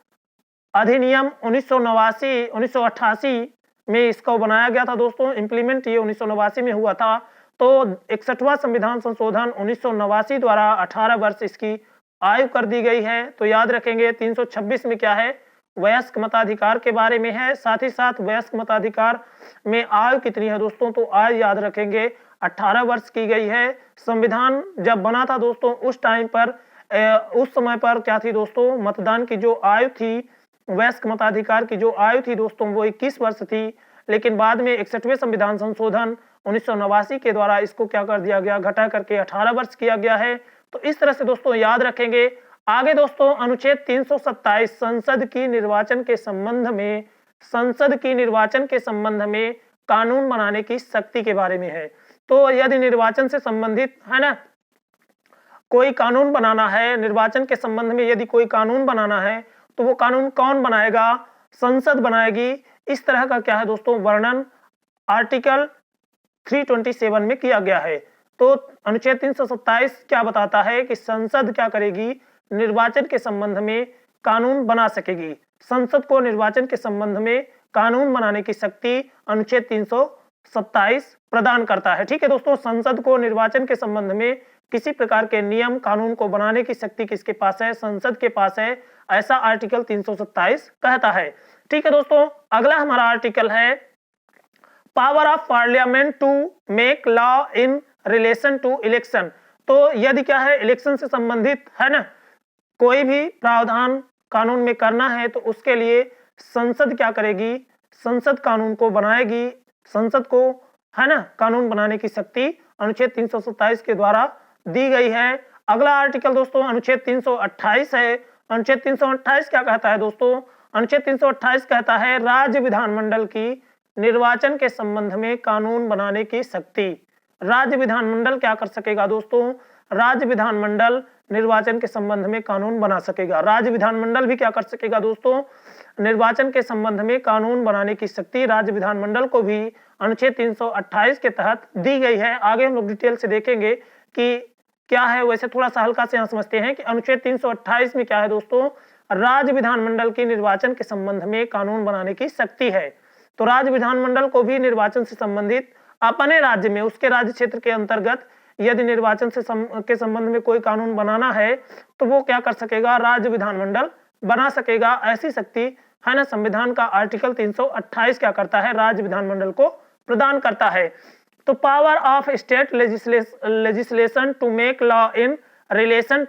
अधिनियम 1988 में इसको बनाया गया था दोस्तों। इम्प्लीमेंट ये 1989 में हुआ था। तो 61वां संविधान संशोधन 1989 द्वारा 18 वर्ष इसकी आयु कर दी गई है। तो याद रखेंगे 326 में क्या है, वयस्क मताधिकार के बारे में है। साथ ही साथ वयस्क मताधिकार में आयु कितनी है दोस्तों, तो आयु याद रखेंगे 18 वर्ष की गई है। संविधान जब बना था दोस्तों उस टाइम पर उस समय पर क्या थी दोस्तों, मतदान की जो आयु थी, वयस्क मताधिकार की जो आयु थी दोस्तों वो 21 वर्ष थी, लेकिन बाद में 61वें संविधान संशोधन 1989 के द्वारा इसको क्या कर दिया गया, घटा करके 18 वर्ष किया गया है। तो इस तरह से दोस्तों याद रखेंगे। आगे दोस्तों अनुच्छेद 327 संसद की निर्वाचन के संबंध में कानून बनाने की शक्ति के बारे में है। तो यदि निर्वाचन से संबंधित है ना कोई कानून बनाना है, निर्वाचन के संबंध में यदि कोई कानून बनाना है तो वो कानून कौन बनाएगा, संसद बनाएगी। इस तरह का क्या है दोस्तों वर्णन आर्टिकल 327 में किया गया है। तो अनुच्छेद 327 क्या बताता है कि संसद क्या करेगी, निर्वाचन के संबंध में कानून बना सकेगी। संसद को निर्वाचन के संबंध में कानून बनाने की शक्ति अनुच्छेद 327 प्रदान करता है। ठीक है दोस्तों, संसद को निर्वाचन के संबंध में किसी प्रकार के नियम कानून को बनाने की शक्ति किसके पास है, संसद के पास है, ऐसा आर्टिकल 327 कहता है। ठीक है दोस्तों, अगला हमारा आर्टिकल है power of parliament to make law in relation to election. तो यदि क्या है इलेक्शन से संबंधित है ना कोई भी प्रावधान कानून में करना है तो उसके लिए संसद क्या करेगी, संसद कानून को बनाएगी। संसद को है ना कानून बनाने की शक्ति अनुच्छेद 327 के द्वारा दी गई है। अगला आर्टिकल दोस्तों अनुच्छेद 328 है। अनुच्छेद 328 क्या कहता है दोस्तों, अनुच्छेद 328 कहता है राज्य विधानमंडल की निर्वाचन के संबंध में कानून बनाने की शक्ति। राज्य विधानमंडल क्या कर सकेगा दोस्तों, राज्य विधानमंडल निर्वाचन के संबंध में कानून बना सकेगा। राज्य विधानमंडल भी क्या कर सकेगा दोस्तों, निर्वाचन के संबंध में कानून बनाने की शक्ति राज्य विधानमंडल को भी अनुच्छेद 328 के तहत दी गई है। आगे हम लोग डिटेल से देखेंगे कि क्या है। वैसे थोड़ा सा हल्का से यहाँ समझते हैं कि अनुच्छेद 328 में क्या है दोस्तों, राज्य विधानमंडल की निर्वाचन के संबंध में कानून बनाने की शक्ति है। तो राज्य विधानमंडल को भी निर्वाचन से संबंधित अपने राज्य में उसके राज्य क्षेत्र के अंतर्गत यदि निर्वाचन से के संबंध में कोई कानून बनाना है तो वो क्या कर सकेगा, राज्य विधानमंडल बना सकेगा। ऐसी शक्ति है ना संविधान का आर्टिकल 328 क्या करता है, राज्य विधानमंडल को प्रदान करता है। तो power of state legislation to make law in relation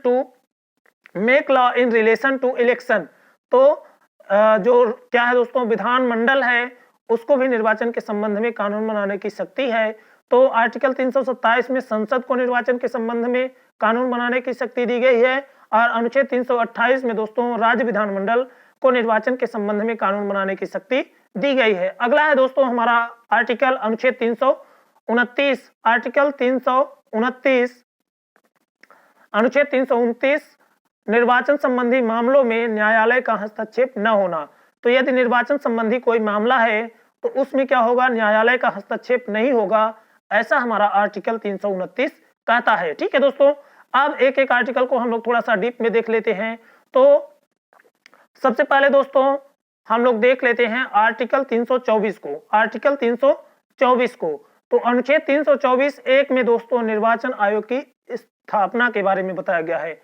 to election. तो जो क्या है दोस्तों विधानमंडल है उसको भी निर्वाचन के संबंध में कानून बनाने की शक्ति है। तो आर्टिकल 327 में संसद को निर्वाचन के संबंध में कानून बनाने की शक्ति दी गई है, और अनुच्छेद 328 में दोस्तों राज्य विधानमंडल को निर्वाचन के संबंध में कानून बनाने की शक्ति दी गई है। अगला है दोस्तों हमारा आर्टिकल अनुच्छेद 329। आर्टिकल 329 अनुच्छेद 329 निर्वाचन संबंधी मामलों में न्यायालय का हस्तक्षेप न होना। तो यदि निर्वाचन संबंधी कोई मामला है तो उसमें क्या होगा, न्यायालय का हस्तक्षेप नहीं होगा, ऐसा हमारा आर्टिकल 329 कहता है। ठीक है दोस्तों, अब एक एक आर्टिकल को हम लोग थोड़ा सा डीप में देख लेते हैं। तो सबसे पहले दोस्तों हम लोग देख लेते हैं आर्टिकल 324 को। आर्टिकल 324 को तो अनुच्छेद 324 एक में दोस्तों निर्वाचन आयोग की स्थापना के बारे में बताया गया है।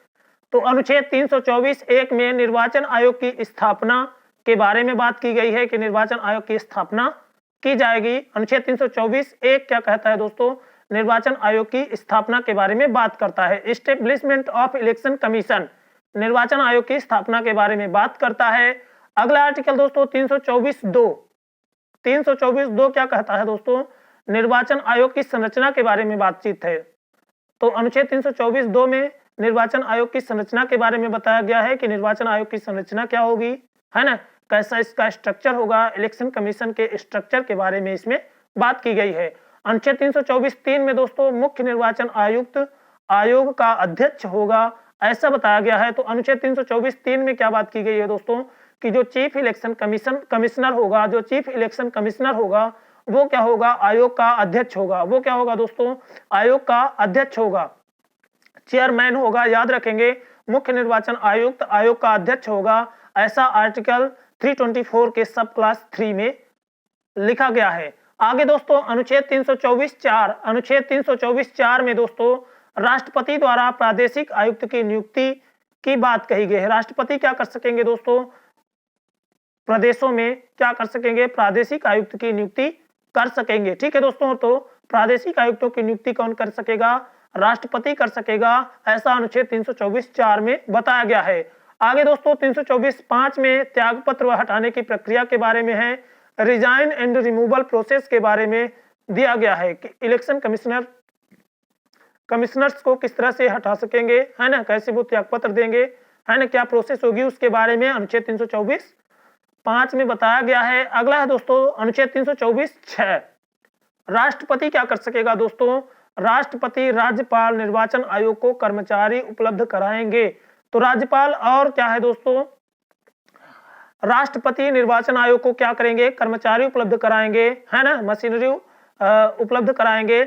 तो अनुच्छेद 324 एक में निर्वाचन आयोग की स्थापना के बारे में बात की गई है कि निर्वाचन आयोग की स्थापना की जाएगी। अनुच्छेद 324 एक क्या कहता है दोस्तों, निर्वाचन आयोग की स्थापना के बारे में बात करता है। एस्टेब्लिशमेंट ऑफ इलेक्शन कमीशन, निर्वाचन आयोग की स्थापना के बारे में बात करता है। अगला आर्टिकल दोस्तों 324(2) क्या कहता है दोस्तों, निर्वाचन आयोग की संरचना के बारे में बातचीत है। तो अनुच्छेद 324(2) में निर्वाचन आयोग की संरचना के बारे में बताया गया है कि निर्वाचन आयोग की संरचना क्या होगी, है ना, कैसा इसका स्ट्रक्चर होगा। इलेक्शन कमीशन के स्ट्रक्चर के बारे में इसमें बात की गई है। अनुच्छेद 324(3) में दोस्तों मुख्य निर्वाचन आयुक्त आयोग का अध्यक्ष होगा, ऐसा बताया गया है। तो अनुच्छेद 324(3) में क्या बात की गई है दोस्तों कि जो चीफ इलेक्शन कमिश्नर होगा, जो चीफ इलेक्शन कमिश्नर होगा वो क्या होगा, आयोग का अध्यक्ष होगा। वो क्या होगा दोस्तों, आयोग का अध्यक्ष होगा, चेयरमैन होगा, याद रखेंगे। मुख्य निर्वाचन आयुक्त आयोग का अध्यक्ष होगा, ऐसा आर्टिकल 324 के सब क्लास 3 में लिखा गया है। आगे दोस्तों अनुच्छेद 324(4), अनुच्छेद 324(4) में दोस्तों राष्ट्रपति द्वारा प्रादेशिक आयुक्त की नियुक्ति की बात कही गई है। राष्ट्रपति क्या कर सकेंगे दोस्तों, प्रदेशों में क्या कर सकेंगे, प्रादेशिक आयुक्त की नियुक्ति कर सकेंगे। ठीक है दोस्तों, तो प्रादेशिक आयुक्तों की नियुक्ति कौन कर सकेगा, राष्ट्रपति कर सकेगा, ऐसा अनुच्छेद 324(4) में बताया गया है। आगे दोस्तों 324(5) में त्यागपत्र हटाने की प्रक्रिया के बारे में है, रिजाइन एंड रिमूवल प्रोसेस के बारे में दिया गया है कि इलेक्शन कमिश्नर्स को किस तरह से हटा सकेंगे, है ना, कैसे वो त्यागपत्र देंगे, है ना, क्या प्रोसेस होगी, उसके बारे में अनुच्छेद 324(5) में बताया गया है। अगला है दोस्तों अनुच्छेद 324(6), राष्ट्रपति क्या कर सकेगा दोस्तों, राष्ट्रपति राज्यपाल निर्वाचन आयोग को कर्मचारी उपलब्ध कराएंगे। तो राज्यपाल और क्या है दोस्तों, राष्ट्रपति निर्वाचन आयोग को क्या करेंगे, कर्मचारी उपलब्ध कराएंगे, है ना, मशीनरी उपलब्ध कराएंगे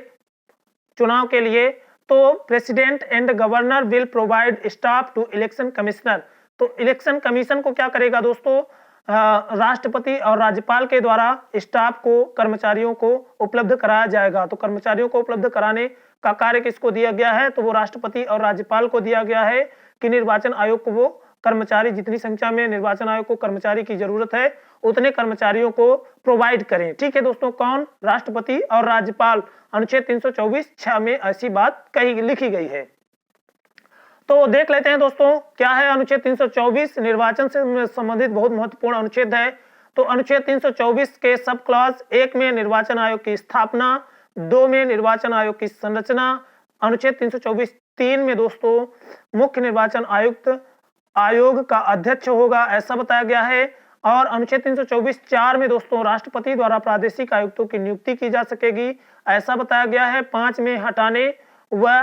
चुनाव के लिए। तो president and governor will provide staff to election commissioner. तो इलेक्शन कमीशन को क्या करेगा दोस्तों, राष्ट्रपति और राज्यपाल के द्वारा स्टाफ को, कर्मचारियों को उपलब्ध कराया जाएगा। तो कर्मचारियों को उपलब्ध कराने का कार्य किसको दिया गया है, तो वो राष्ट्रपति और राज्यपाल को दिया गया है कि निर्वाचन आयोग को वो कर्मचारी, जितनी संख्या में निर्वाचन आयोग को कर्मचारी की जरूरत है उतने कर्मचारियों को प्रोवाइड करें। ठीक है दोस्तों, कौन, राष्ट्रपति और राज्यपाल। अनुच्छेद 324(6) में ऐसी बात कही लिखी गई है। तो देख लेते हैं दोस्तों क्या है अनुच्छेद 324, निर्वाचन से संबंधित बहुत महत्वपूर्ण अनुच्छेद है। तो अनुच्छेद 324 के सब क्लॉज 1 में निर्वाचन आयोग की स्थापना, 2 में निर्वाचन आयोग की संरचना, अनुच्छेद 324(3) में दोस्तों मुख्य निर्वाचन आयुक्त आयोग का अध्यक्ष होगा, ऐसा बताया गया है। और अनुच्छेद 324(4) में दोस्तों राष्ट्रपति द्वारा प्रादेशिक आयुक्तों की नियुक्ति की जा सकेगी, ऐसा बताया गया है। 5 में हटाने व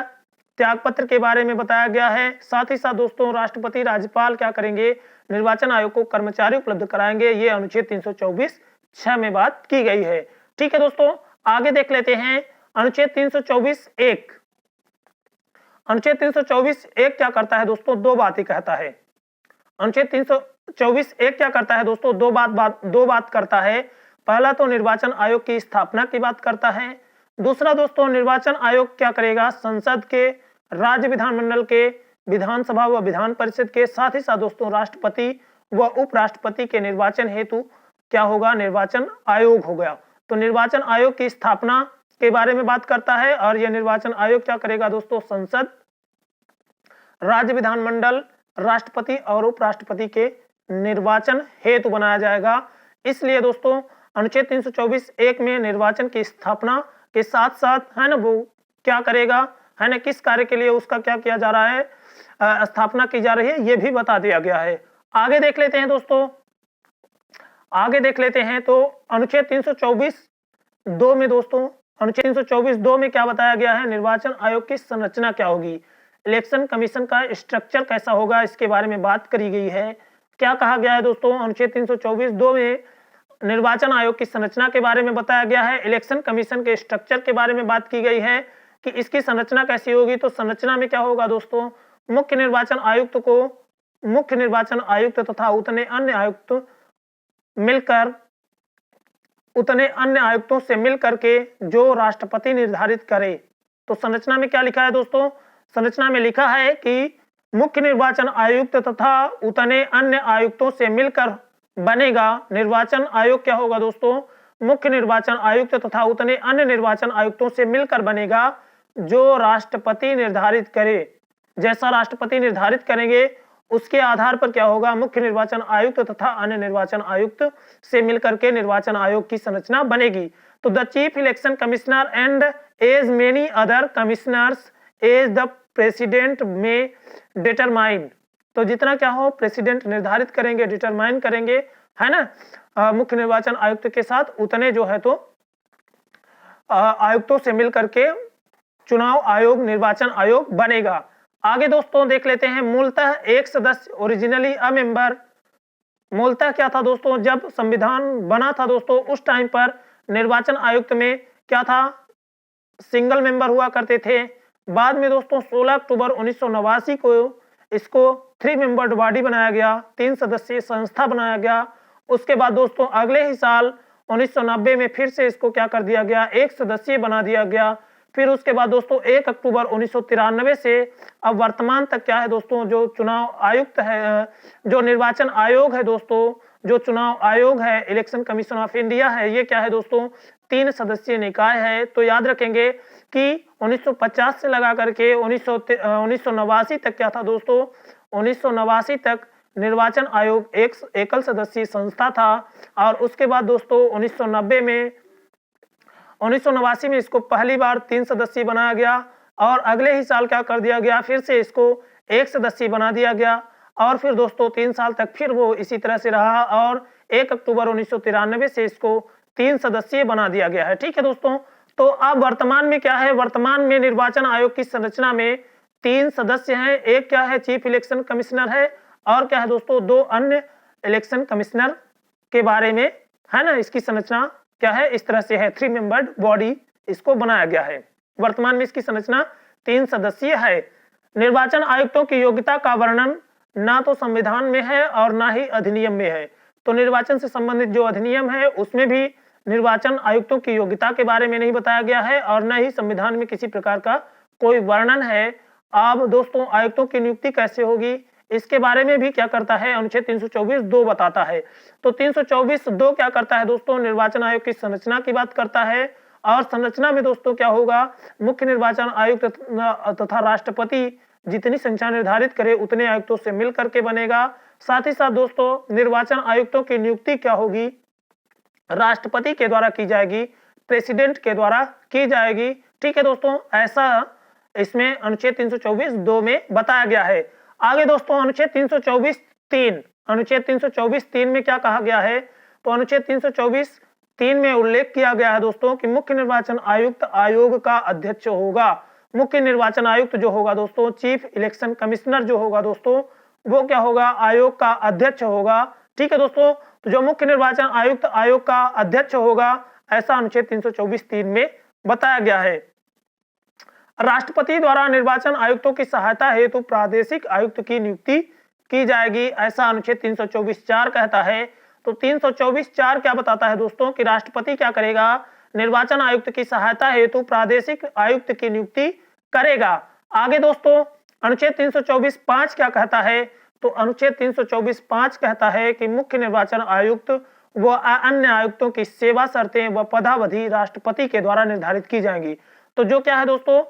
त्यागपत्र के बारे में बताया गया है। साथ ही साथ दोस्तों राष्ट्रपति राज्यपाल क्या करेंगे, निर्वाचन आयोग को कर्मचारी उपलब्ध कराएंगे, ये अनुच्छेद 324(6) में बात की गई है। ठीक है दोस्तों, आगे देख लेते हैं अनुच्छेद 324(1). अनुच्छेद 324(1) क्या करता है दोस्तों, दो बातें कहता है। अनुच्छेद 324(1) क्या करता है दोस्तों, दो बात करता है। पहला तो निर्वाचन आयोग की स्थापना की बात करता है, दूसरा दोस्तों निर्वाचन आयोग क्या करेगा, संसद के, राज्य विधानमंडल के, विधानसभा व विधान परिषद के, साथ ही साथ दोस्तों राष्ट्रपति व उपराष्ट्रपति के निर्वाचन हेतु क्या होगा, निर्वाचन आयोग हो गया। तो निर्वाचन आयोग की स्थापना के बारे में बात करता है और यह निर्वाचन आयोग क्या करेगा दोस्तों, संसद, राज्य विधानमंडल, राष्ट्रपति और उपराष्ट्रपति के निर्वाचन हेतु बनाया जाएगा। इसलिए दोस्तों अनुच्छेद 324(1) में निर्वाचन की स्थापना के साथ साथ, है ना, वो क्या करेगा, है ना, किस कार्य के लिए उसका क्या किया जा रहा है, स्थापना की जा रही है, ये भी बता दिया गया है। आगे देख लेते हैं दोस्तों, आगे देख लेते हैं। तो अनुच्छेद 324(2) में दोस्तों, अनुच्छेद 324(2) में क्या बताया गया है, निर्वाचन आयोग की संरचना क्या होगी, इलेक्शन कमीशन का स्ट्रक्चर कैसा होगा, इसके बारे में बात करी गई है। क्या कहा गया है दोस्तों, अनुच्छेद 324(2) में निर्वाचन आयोग की संरचना के बारे में बताया गया है, इलेक्शन कमीशन के स्ट्रक्चर के बारे में बात की गई है कि इसकी संरचना कैसी होगी। तो संरचना में क्या होगा दोस्तों, मुख्य निर्वाचन आयुक्त को, मुख्य निर्वाचन आयुक्त तथा उतने अन्य आयुक्त मिलकर, उतने अन्य आयुक्तों से मिलकर के जो राष्ट्रपति निर्धारित करे। तो संरचना में क्या लिखा है दोस्तों, संरचना में लिखा है कि मुख्य निर्वाचन आयुक्त तथा उतने अन्य आयुक्तों से मिलकर बनेगा निर्वाचन आयोग। क्या होगा दोस्तों, मुख्य निर्वाचन आयुक्त तथा उतने अन्य निर्वाचन आयुक्तों से मिलकर बनेगा जो राष्ट्रपति निर्धारित करे। जैसा राष्ट्रपति निर्धारित करेंगे उसके आधार पर क्या होगा, मुख्य निर्वाचन आयुक्त तथा अन्य निर्वाचन आयुक्त से मिलकर के निर्वाचन आयोग की संरचना बनेगी। तो the chief election commissioner and as many other commissioners as the president may determine. तो जितना क्या हो, प्रेसिडेंट निर्धारित करेंगे, डिटरमाइन करेंगे, है ना, मुख्य निर्वाचन आयुक्त के साथ उतने जो है तो आयुक्तों से मिलकर के चुनाव आयोग, निर्वाचन आयोग बनेगा। आगे दोस्तों देख लेते हैं, मूलतः एक सदस्य, ओरिजिनली अ मेंबर। मूलतः क्या था दोस्तों, जब संविधान बना था दोस्तों उस टाइम पर निर्वाचन आयुक्त में क्या था, सिंगल मेंबर हुआ करते थे। बाद में दोस्तों 16 अक्टूबर 1989 को इसको 3 मेंबर्ड बॉडी बनाया गया, 3 सदस्यीय संस्था बनाया गया। उसके बाद दोस्तों अगले ही साल 1990 में फिर से इसको क्या कर दिया गया, 1 सदस्यीय बना दिया गया। फिर उसके बाद दोस्तों 1 अक्टूबर 1993 से अब वर्तमान तक क्या है दोस्तों, जो चुनाव आयुक्त है, जो निर्वाचन आयोग है दोस्तों, जो चुनाव आयोग है, इलेक्शन कमीशन ऑफ इंडिया है, ये क्या है दोस्तों 3 सदस्यीय निकाय है। तो याद रखेंगे कि 1950 से लगा करके 1989 तक क्या था दोस्तों, 1989 तक निर्वाचन आयोग एक एकल सदस्यीय संस्था था। और उसके बाद दोस्तों 1989 में इसको पहली बार 3 सदस्यीय बनाया गया और अगले ही साल क्या कर दिया गया, फिर से इसको 1 सदस्यीय बना दिया गया। और फिर दोस्तों 3 साल तक फिर वो इसी तरह से रहा और 1 अक्टूबर 1993 से इसको 3 सदस्यीय बना दिया गया है। ठीक है दोस्तों, तो अब वर्तमान में क्या है, वर्तमान में निर्वाचन आयोग की संरचना में 3 सदस्य हैं। एक क्या है, चीफ इलेक्शन कमिश्नर है और क्या है दोस्तों 2 अन्य इलेक्शन कमिश्नर के बारे में है ना। इसकी संरचना क्या है, इस तरह से है, 3 मेंबर्ड बॉडी इसको बनाया गया है। वर्तमान में इसकी संरचना 3 सदस्यीय है। निर्वाचन आयुक्तों की योग्यता का वर्णन ना तो संविधान में है और ना ही अधिनियम में है। तो निर्वाचन से संबंधित जो अधिनियम है उसमें भी निर्वाचन आयुक्तों की योग्यता के बारे में नहीं बताया गया है और न ही संविधान में किसी प्रकार का कोई वर्णन है। अब दोस्तों आयुक्तों की नियुक्ति कैसे होगी, इसके बारे में भी क्या करता है, अनुच्छेद 324(2) बताता है। तो 324(2) क्या करता है दोस्तों, निर्वाचन आयोग की संरचना की बात करता है। और संरचना में दोस्तों क्या होगा, मुख्य निर्वाचन आयुक्त तथा राष्ट्रपति जितनी संख्या निर्धारित करे उतने आयुक्तों से मिल करके बनेगा। साथ ही साथ दोस्तों निर्वाचन आयुक्तों की नियुक्ति क्या होगी, राष्ट्रपति के द्वारा की जाएगी, प्रेसिडेंट के द्वारा की जाएगी। ठीक है दोस्तों, ऐसा इसमें अनुच्छेद 324(2) में बताया गया है। आगे दोस्तों अनुच्छेद 324(3) में क्या कहा गया है, तो अनुच्छेद 324(3) में उल्लेख किया गया है दोस्तों कि मुख्य निर्वाचन आयुक्त आयोग का अध्यक्ष होगा। मुख्य निर्वाचन आयुक्त जो होगा दोस्तों, चीफ इलेक्शन कमिश्नर जो होगा दोस्तों, वो क्या होगा, आयोग का अध्यक्ष होगा। ठीक है दोस्तों, तो जो मुख्य निर्वाचन आयुक्त आयोग का अध्यक्ष होगा, ऐसा अनुच्छेद 324(3) में बताया गया है। राष्ट्रपति द्वारा निर्वाचन आयुक्तों की सहायता हेतु प्रादेशिक आयुक्त की नियुक्ति की जाएगी, ऐसा अनुच्छेद 324(4) कहता है। तो 324(4) क्या बताता है दोस्तों कि राष्ट्रपति क्या करेगा, निर्वाचन आयुक्त की सहायता हेतु प्रादेशिक आयुक्त की नियुक्ति करेगा। आगे दोस्तों अनुच्छेद 324(5) क्या कहता है, तो अनुच्छेद 324(5) कहता है कि मुख्य निर्वाचन आयुक्त व अन्य आयुक्तों की सेवा शर्तें व पदावधि राष्ट्रपति के द्वारा निर्धारित की जाएंगी। तो जो क्या है दोस्तों,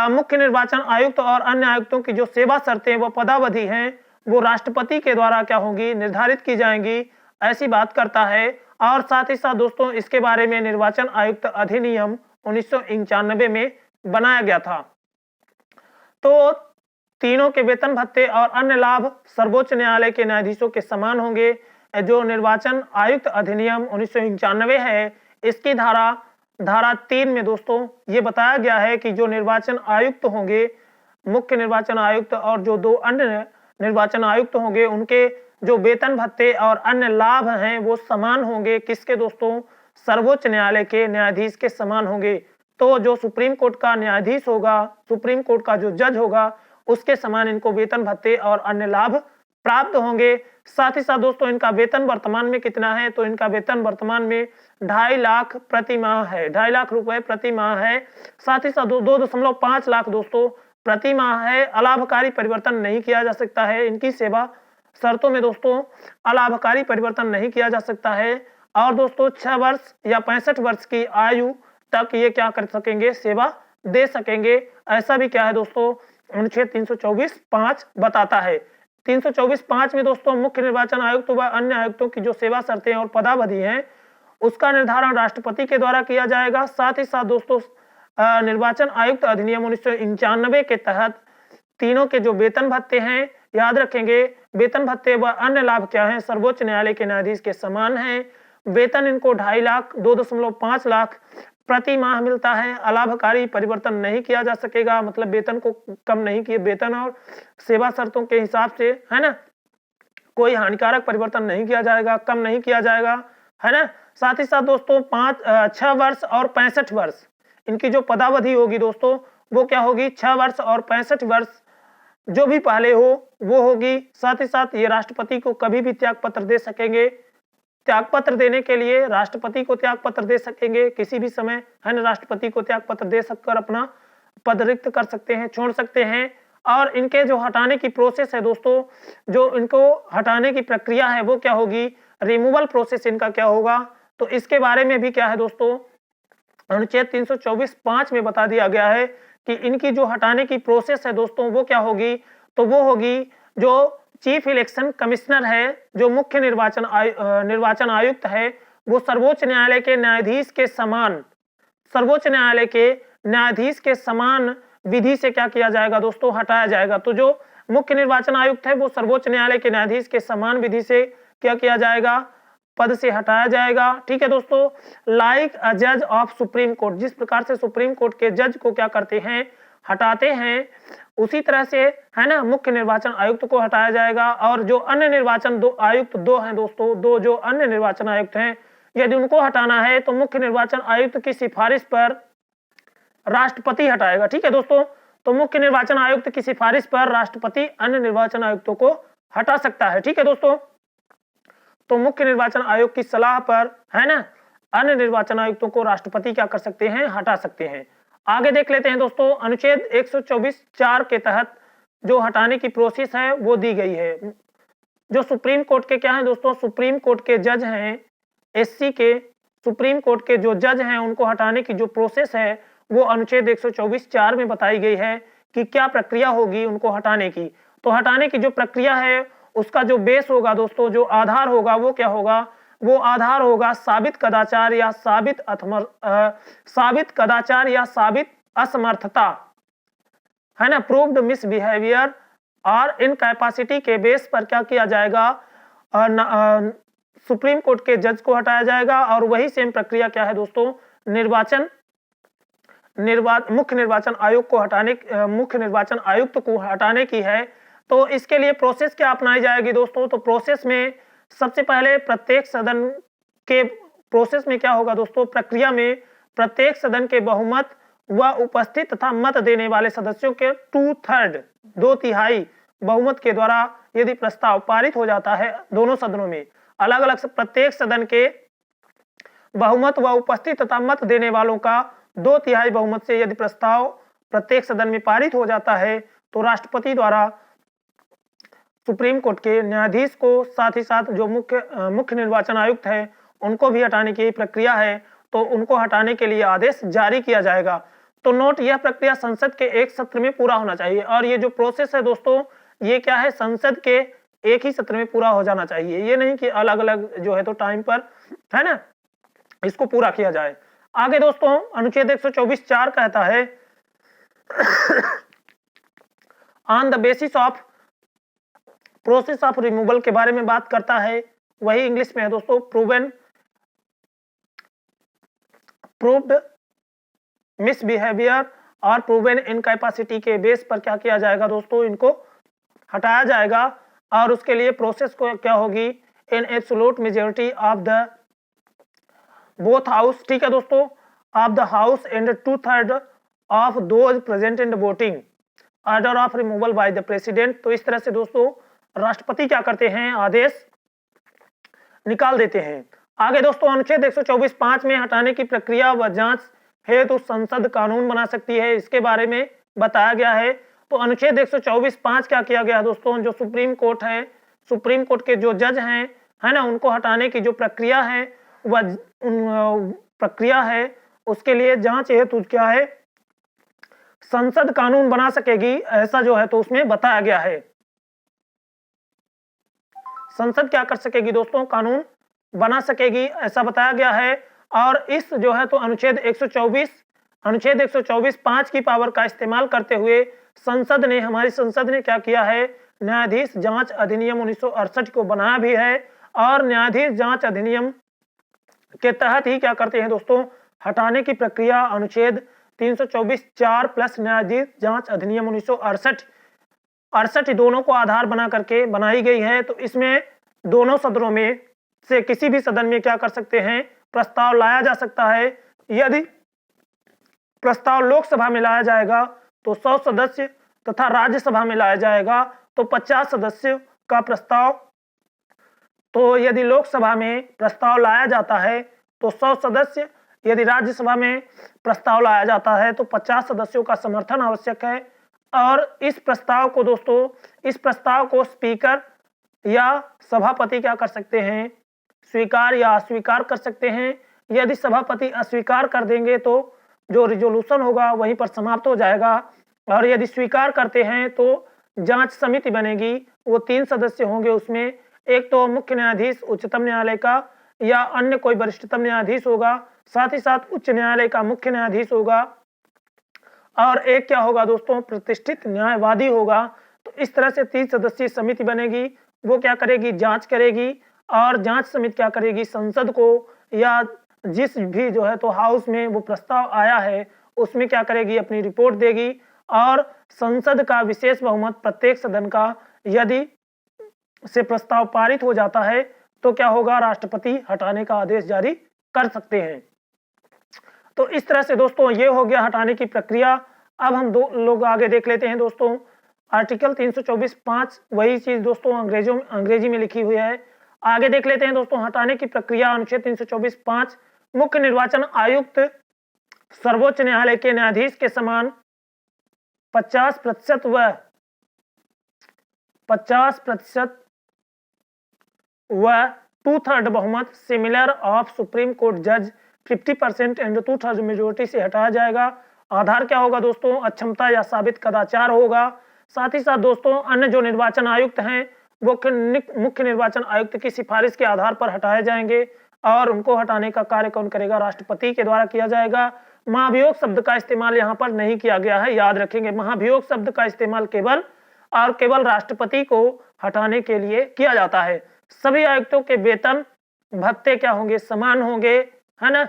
मुख्य निर्वाचन आयुक्त और अन्य आयुक्तों की जो सेवा शर्तें व पदावधि हैं वो राष्ट्रपति के द्वारा क्या होंगी, निर्धारित की जाएंगी, ऐसी बात करता है। और साथ ही साथ दोस्तों इसके बारे में निर्वाचन आयुक्त अधिनियम 1991 में बनाया गया था। तो तीनों के वेतन भत्ते और अन्य लाभ सर्वोच्च न्यायालय के न्यायाधीशों के समान होंगे। जो निर्वाचन आयुक्त अधिनियम 1991 है, इसकी धारा 3 में दोस्तों ये बताया गया है कि जो निर्वाचन आयुक्त होंगे, मुख्य निर्वाचन आयुक्त और जो 2 अन्य निर्वाचन आयुक्त होंगे, उनके जो वेतन भत्ते और अन्य लाभ हैं वो समान होंगे। किसके दोस्तों, सर्वोच्च न्यायालय के न्यायाधीश के समान होंगे। तो जो सुप्रीम कोर्ट का न्यायाधीश होगा, सुप्रीम कोर्ट का जो जज होगा, उसके समान इनको वेतन भत्ते और अन्य लाभ प्राप्त होंगे। साथ ही साथ दोस्तों इनका वेतन वर्तमान में कितना है, तो इनका वेतन वर्तमान में 2.5 लाख प्रति माह है, 2.5 लाख रुपए प्रति माह है। साथ ही साथ 2.5 लाख दोस्तों प्रति माह है। अलाभकारी परिवर्तन नहीं किया जा सकता है, इनकी सेवा शर्तों में दोस्तों अलाभकारी परिवर्तन नहीं किया जा सकता है। और दोस्तों 6 वर्ष या 65 वर्ष की आयु तक ये क्या कर सकेंगे, सेवा दे सकेंगे। ऐसा भी क्या है दोस्तों अनुच्छेद 324(5) बताता है। 324(5) में दोस्तों मुख्य निर्वाचन आयुक्त व अन्य आयुक्तों की जो सेवा शर्तें और पदावधि हैं उसका निर्धारण राष्ट्रपति के द्वारा किया जाएगा। साथ ही साथ दोस्तों निर्वाचन आयुक्त अधिनियम 1991 के तहत तीनों के जो वेतन भत्ते हैं, याद रखेंगे वेतन भत्ते व अन्य लाभ क्या हैं, सर्वोच्च न्यायालय के न्यायाधीश के समान हैं। वेतन इनको 2.5 लाख 2.5 लाख प्रति माह मिलता है। अलाभकारी परिवर्तन नहीं किया जा सकेगा, मतलब वेतन को कम नहीं किए, वेतन और सेवा शर्तों के हिसाब से, है ना, कोई हानिकारक परिवर्तन नहीं किया जाएगा, कम नहीं किया जाएगा, है ना। साथ ही साथ दोस्तों 6 वर्ष और 65 वर्ष इनकी जो पदावधि होगी दोस्तों वो क्या होगी, 6 वर्ष और 65 वर्ष जो भी पहले हो वो होगी। साथ ही साथ ये राष्ट्रपति को कभी भी त्याग पत्र दे सकेंगे, त्याग पत्र देने के लिए राष्ट्रपति को त्याग पत्र दे सकेंगे किसी भी समय, है ना, राष्ट्रपति को त्याग पत्र दे सककर अपना पद रिक्त कर सकते हैं, छोड़ सकते हैं। और इनके जो हटाने की प्रोसेस है दोस्तों, जो इनको हटाने की प्रक्रिया है वो क्या होगी, रिमूवल प्रोसेस इनका क्या होगा, तो इसके बारे में भी क्या है दोस्तों अनुच्छेद 324(5) में बता दिया गया है कि इनकी जो हटाने की प्रोसेस है दोस्तों वो क्या होगी, तो वो होगी जो चीफ इलेक्शन कमिश्नर है, जो मुख्य निर्वाचन आयुक्त है, वो सर्वोच्च न्यायालय के न्यायाधीश के समान, सर्वोच्च न्यायालय के न्यायाधीश के समान विधि से क्या किया जाएगा दोस्तों, हटाया जाएगा। तो जो मुख्य निर्वाचन आयुक्त है वो सर्वोच्च न्यायालय के न्यायाधीश के समान विधि से क्या किया जाएगा, पद से हटाया जाएगा। ठीक है दोस्तों, लाइक अ जज ऑफ सुप्रीम कोर्ट, जिस प्रकार से सुप्रीम कोर्ट के जज को क्या करते हैं, हटाते हैं, उसी तरह से, है ना, मुख्य निर्वाचन आयुक्त को हटाया जाएगा। और जो अन्य निर्वाचन आयुक्त दो हैं दोस्तों, दो जो अन्य निर्वाचन आयुक्त हैं, यदि उनको हटाना है तो मुख्य निर्वाचन आयुक्त की सिफारिश पर राष्ट्रपति हटाएगा। ठीक है दोस्तों, तो मुख्य निर्वाचन आयुक्त की सिफारिश पर राष्ट्रपति अन्य निर्वाचन आयुक्तों को हटा सकता है। ठीक है दोस्तों, तो मुख्य निर्वाचन आयोग की सलाह पर, है ना, अन्य निर्वाचन आयुक्तों को राष्ट्रपति क्या कर सकते हैं, हटा सकते हैं। आगे देख लेते हैं दोस्तों, अनुच्छेद 124(4) के तहत जो हटाने की प्रोसेस है वो दी गई है। जो सुप्रीम कोर्ट के क्या है दोस्तों, सुप्रीम कोर्ट के जज हैं, एससी के सुप्रीम कोर्ट के जो जज हैं उनको हटाने की जो प्रोसेस है वो अनुच्छेद 124(4) में बताई गई है कि क्या प्रक्रिया होगी उनको हटाने की। तो हटाने की जो प्रक्रिया है उसका जो बेस होगा दोस्तों, जो आधार होगा वो क्या होगा, वो आधार होगा साबित कदाचार या साबित कदाचार या साबित असमर्थता, है ना, प्रूव्ड मिसबिहेवियर और इनकैपेसिटी के बेस पर क्या किया जाएगा, सुप्रीम कोर्ट के जज को हटाया जाएगा। और वही सेम प्रक्रिया क्या है दोस्तों, मुख्य निर्वाचन आयोग को हटाने, मुख्य निर्वाचन आयुक्त को हटाने की है। तो इसके लिए प्रोसेस क्या अपनाई जाएगी दोस्तों, तो प्रोसेस में सबसे पहले प्रत्येक सदन के प्रोसेस में क्या होगा दोस्तों, प्रक्रिया में प्रत्येक सदन के बहुमत व उपस्थित तथा मत देने वाले सदस्यों के 2/3 2/3 बहुमत के द्वारा यदि प्रस्ताव पारित हो जाता है, दोनों सदनों में अलग अलग प्रत्येक सदन के बहुमत व उपस्थित तथा मत देने वालों का 2/3 बहुमत से यदि प्रस्ताव प्रत्येक सदन में पारित हो जाता है तो राष्ट्रपति द्वारा सुप्रीम कोर्ट के न्यायाधीश को, साथ ही साथ जो मुख्य निर्वाचन आयुक्त है उनको भी हटाने की प्रक्रिया है, तो उनको हटाने के लिए आदेश जारी किया जाएगा। तो नोट, यह प्रक्रिया संसद के एक सत्र में पूरा होना चाहिए। और ये जो प्रोसेस है दोस्तों, ये क्या है, संसद के एक ही सत्र में पूरा हो जाना चाहिए, ये नहीं कि अलग अलग जो है तो टाइम पर, है ना, इसको पूरा किया जाए। आगे दोस्तों अनुच्छेद 124(4) कहता है on the basis of process of removal के बारे में बात करता है, वही इंग्लिश में है दोस्तों, प्रूव्ड मिसबिहेवियर और प्रूवन इनकैपेसिटी के बेस पर क्या किया जाएगा दोस्तों, इनको हटाया जाएगा। और उसके लिए प्रोसेस को क्या होगी, in absolute majority of the both house, ठीक है दोस्तों, of the house and 2/3 of those present in voting order of removal by the president. तो इस तरह से दोस्तों राष्ट्रपति क्या करते हैं, आदेश निकाल देते हैं। आगे दोस्तों अनुच्छेद 124(5) में हटाने की प्रक्रिया व जांच हेतु संसद कानून बना सकती है, इसके बारे में बताया गया है। तो अनुच्छेद 124(5) क्या किया गया दोस्तों, जो सुप्रीम कोर्ट है, सुप्रीम कोर्ट के जो जज हैं, है ना, उनको हटाने की जो प्रक्रिया है वह प्रक्रिया है, उसके लिए जांच हेतु क्या है, संसद कानून बना सकेगी, ऐसा जो है तो उसमें बताया गया है। संसद क्या कर सकेगी दोस्तों, कानून बना सकेगी, ऐसा बताया गया है। और इस जो है तो अनुच्छेद 124(5) की पावर का इस्तेमाल करते हुए संसद ने, हमारी संसद ने क्या किया है, न्यायाधीश जांच अधिनियम 1968 को बनाया भी है। और न्यायाधीश जांच अधिनियम के तहत ही क्या करते हैं दोस्तों, हटाने की प्रक्रिया अनुच्छेद 324(4) प्लस न्यायाधीश जांच अधिनियम 1968 दोनों को आधार बना करके बनाई गई है। तो इसमें दोनों सदनों में से किसी भी सदन में क्या कर सकते हैं, प्रस्ताव लाया जा सकता है। यदि प्रस्ताव लोकसभा में लाया जाएगा तो 100 सदस्य तथा राज्यसभा में लाया जाएगा तो 50 सदस्यों का प्रस्ताव। तो यदि लोकसभा में प्रस्ताव लाया जाता है तो 100 सदस्य, यदि राज्यसभा में प्रस्ताव लाया जाता है तो 50 सदस्यों का समर्थन आवश्यक है। और इस प्रस्ताव को दोस्तों, इस प्रस्ताव को स्पीकर या सभापति क्या कर सकते हैं, स्वीकार या अस्वीकार कर सकते हैं। यदि सभापति अस्वीकार कर देंगे तो जो रिजोल्यूशन होगा वहीं पर समाप्त हो जाएगा, और यदि स्वीकार करते हैं तो जांच समिति बनेगी। वो 3 सदस्य होंगे, उसमें एक तो मुख्य न्यायाधीश उच्चतम न्यायालय का या अन्य कोई वरिष्ठतम न्यायाधीश होगा, साथ ही साथ उच्च न्यायालय का मुख्य न्यायाधीश होगा, और एक क्या होगा दोस्तों, प्रतिष्ठित न्यायवादी होगा। तो इस तरह से 3 सदस्यीय समिति बनेगी। वो क्या करेगी, जांच करेगी, और जांच समिति क्या करेगी, संसद को या जिस भी जो है तो हाउस में वो प्रस्ताव आया है उसमें क्या करेगी, अपनी रिपोर्ट देगी। और संसद का विशेष बहुमत प्रत्येक सदन का यदि से प्रस्ताव पारित हो जाता है तो क्या होगा, राष्ट्रपति हटाने का आदेश जारी कर सकते हैं। तो इस तरह से दोस्तों ये हो गया हटाने की प्रक्रिया। अब हम दो लोग आगे देख लेते हैं दोस्तों। आर्टिकल 324(5) वही चीज दोस्तों अंग्रेजी में लिखी हुई है। आगे देख लेते हैं दोस्तों हटाने की प्रक्रिया। अनुच्छेद 324(5) मुख्य निर्वाचन आयुक्त सर्वोच्च न्यायालय के न्यायाधीश के समान 50% व 2/3 बहुमत सिमिलर ऑफ सुप्रीम कोर्ट जज 50% एंड 2/3 मेजोरिटी से हटाया जाएगा। आधार क्या होगा दोस्तों, अक्षमता या साबित कदाचार होगा। साथ ही साथ दोस्तों अन्य जो निर्वाचन आयुक्त हैं वो मुख्य निर्वाचन आयुक्त की सिफारिश के आधार पर हटाए जाएंगे, और उनको हटाने का कार्य कौन करेगा, राष्ट्रपति के द्वारा किया जाएगा। महाभियोग शब्द का इस्तेमाल यहाँ पर नहीं किया गया है, याद रखेंगे। महाभियोग शब्द का इस्तेमाल केवल और केवल राष्ट्रपति को हटाने के लिए किया जाता है। सभी आयुक्तों के वेतन भत्ते क्या होंगे, समान होंगे, है ना।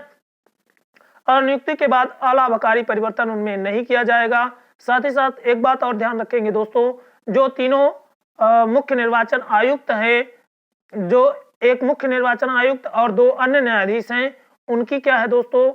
और नियुक्ति के बाद अलाभकारी परिवर्तन उनमें नहीं किया जाएगा। साथ ही साथ एक बात और ध्यान रखेंगे दोस्तों, जो तीनों मुख्य निर्वाचन आयुक्त हैं, जो एक मुख्य निर्वाचन आयुक्त और 2 अन्य न्यायाधीश हैं, उनकी क्या है दोस्तों,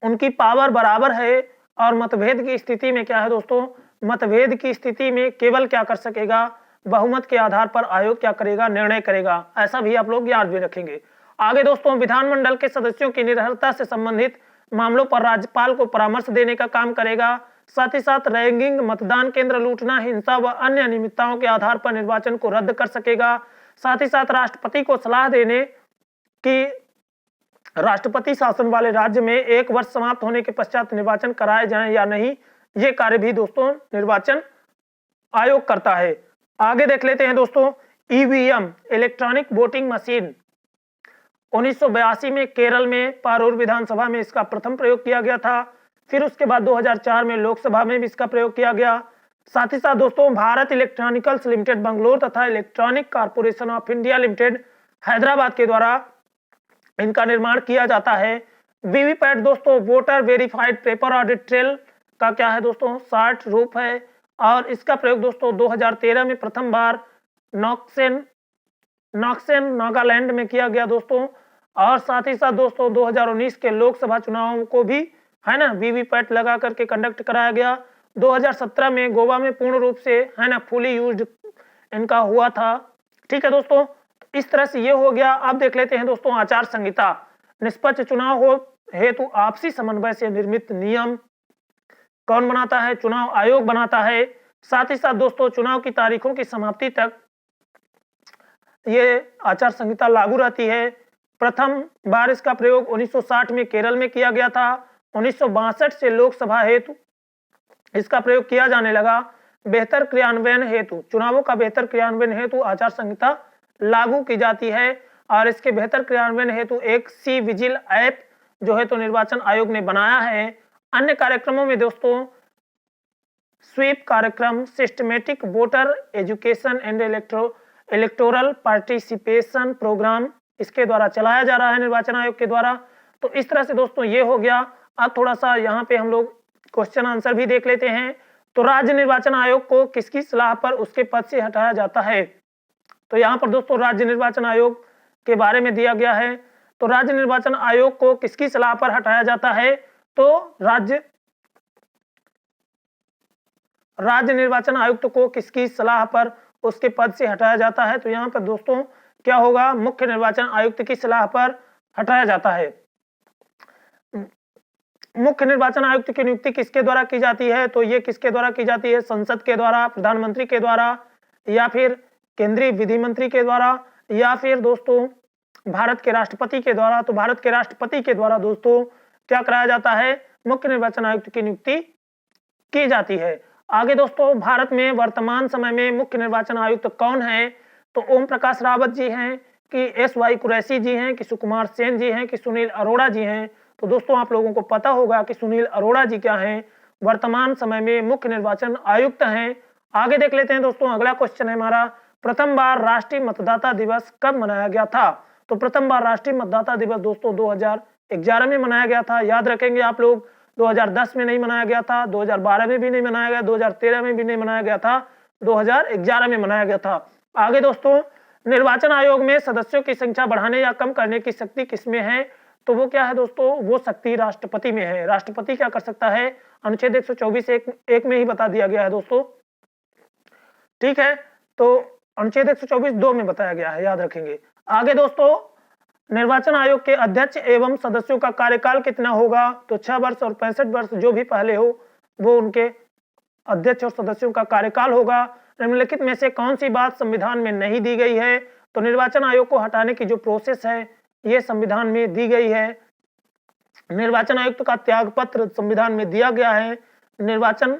उनकी पावर बराबर है। और मतभेद की स्थिति में क्या है दोस्तों, मतभेद की स्थिति में केवल क्या कर सकेगा, बहुमत के आधार पर आयोग क्या करेगा, निर्णय करेगा। ऐसा भी आप लोग याद भी रखेंगे। आगे दोस्तों विधानमंडल के सदस्यों की निरर्हता से संबंधित मामलों पर राज्यपाल को परामर्श देने का काम करेगा। साथ ही साथ रैंकिंग, मतदान केंद्र लूटना, हिंसा व अन्य अनियमितताओं के आधार पर निर्वाचन को रद्द कर सकेगा। साथ ही साथ राष्ट्रपति को सलाह देने कि राष्ट्रपति शासन वाले राज्य में 1 वर्ष समाप्त होने के पश्चात निर्वाचन कराए जाएं या नहीं, ये कार्य भी दोस्तों निर्वाचन आयोग करता है। आगे देख लेते हैं दोस्तों ईवीएम, इलेक्ट्रॉनिक वोटिंग मशीन। 1982 में केरल में पारूर विधानसभा में इसका प्रथम प्रयोग किया गया था। फिर उसके बाद 2004 में लोकसभा में भी इसका प्रयोग किया गया। साथ ही साथ दोस्तों भारत इलेक्ट्रॉनिकल्स लिमिटेड बेंगलोर तथा electronic corporation of India limited Hyderabad के द्वारा इनका निर्माण किया जाता है। वीवीपैट दोस्तों voter verified paper audit trail का क्या है दोस्तों, शॉर्ट रूप है, और इसका प्रयोग दोस्तों 2013 में प्रथम बार नॉक्सेन नागालैंड में किया गया दोस्तों। और साथ ही साथ दोस्तों 2019 के लोकसभा चुनावों को भी है ना वीवीपैट लगा करके कंडक्ट कराया गया। 2017 में गोवा में पूर्ण रूप से है ना फुली यूज्ड इनका हुआ था। ठीक है दोस्तों, इस तरह से ये हो गया। अब देख लेते हैं दोस्तों आचार संहिता। निष्पक्ष चुनाव हो हेतु आपसी समन्वय से निर्मित नियम कौन बनाता है, चुनाव आयोग बनाता है। साथ ही साथ दोस्तों चुनाव की तारीखों की समाप्ति तक ये आचार संहिता लागू रहती है। प्रथम बार इसका प्रयोग 1960 में केरल में किया गया था। 1962 से लोकसभा हेतु इसका प्रयोग किया जाने लगा। बेहतर क्रियान्वयन हेतु, चुनावों का बेहतर क्रियान्वयन हेतु आचार संहिता लागू की जाती है। और इसके बेहतर क्रियान्वयन हेतु एक सी विजिल ऐप जो है तो निर्वाचन आयोग ने बनाया है। अन्य कार्यक्रमों में दोस्तों स्वीप कार्यक्रम, systematic voter education and electoral participation programme इसके द्वारा चलाया जा रहा है निर्वाचन आयोग के द्वारा। तो इस तरह से दोस्तों ये हो गया। अब थोड़ा सा यहाँ पे हम लोग क्वेश्चन आंसर भी देख लेते हैं। तो राज्य निर्वाचन आयोग को किसकी सलाह पर उसके पद से हटाया जाता है? तो यहाँ पर दोस्तों राज्य निर्वाचन आयोग के बारे में दिया गया है। तो राज्य निर्वाचन आयोग को किसकी सलाह पर हटाया जाता है? तो राज्य निर्वाचन आयुक्त को किसकी सलाह पर उसके पद से हटाया जाता है? तो यहाँ पर दोस्तों क्या होगा? मुख्य निर्वाचन आयुक्त की सलाह पर हटाया जाता है। मुख्य निर्वाचन आयुक्त की नियुक्ति किसके द्वारा की जाती है? तो ये किसके द्वारा की जाती है? संसद के द्वारा, प्रधानमंत्री के द्वारा, या फिर केंद्रीय विधि मंत्री के द्वारा, या फिर दोस्तों भारत के राष्ट्रपति के द्वारा। तो भारत के राष्ट्रपति के द्वारा दोस्तों क्या कराया जाता है? मुख्य निर्वाचन आयुक्त की नियुक्ति की जाती है। आगे दोस्तों भारत में वर्तमान समय में मुख्य निर्वाचन आयुक्त कौन है? तो ओम प्रकाश रावत जी हैं, कि SY कुरैशी जी हैं, कि सुकुमार सेन जी हैं, कि सुनील अरोड़ा जी हैं। तो दोस्तों आप लोगों को पता होगा कि सुनील अरोड़ा जी क्या हैं? वर्तमान समय में मुख्य निर्वाचन आयुक्त हैं। आगे देख लेते हैं दोस्तों, अगला क्वेश्चन है हमारा, प्रथम बार राष्ट्रीय मतदाता दिवस कब मनाया गया था? तो प्रथम बार राष्ट्रीय मतदाता दिवस दोस्तों 2011 में मनाया गया था। याद रखेंगे आप लोग, 2010 में नहीं मनाया गया था, 2012 में भी नहीं मनाया गया, 2013 में भी नहीं मनाया गया था, 2011 में मनाया गया था। आगे दोस्तों निर्वाचन आयोग में सदस्यों की संख्या बढ़ाने या कम करने की शक्ति किसमें है? तो वो क्या है दोस्तों? वो शक्ति राष्ट्रपति में है। राष्ट्रपति क्या कर सकता है? अनुच्छेद 124 एक में ही बता दिया गया है दोस्तों, ठीक है। तो अनुच्छेद 124 2 में बताया गया है, याद रखेंगे। आगे दोस्तों निर्वाचन आयोग के अध्यक्ष एवं सदस्यों का कार्यकाल कितना होगा? तो 6 वर्ष और 65 वर्ष जो भी पहले हो वो उनके अध्यक्ष और सदस्यों का कार्यकाल होगा। निम्नलिखित में से कौन सी बात संविधान में नहीं दी गई है? तो निर्वाचन आयोग को हटाने की जो प्रोसेस है ये संविधान में दी गई है। निर्वाचन आयुक्त का त्याग पत्र संविधान में दिया गया है। निर्वाचन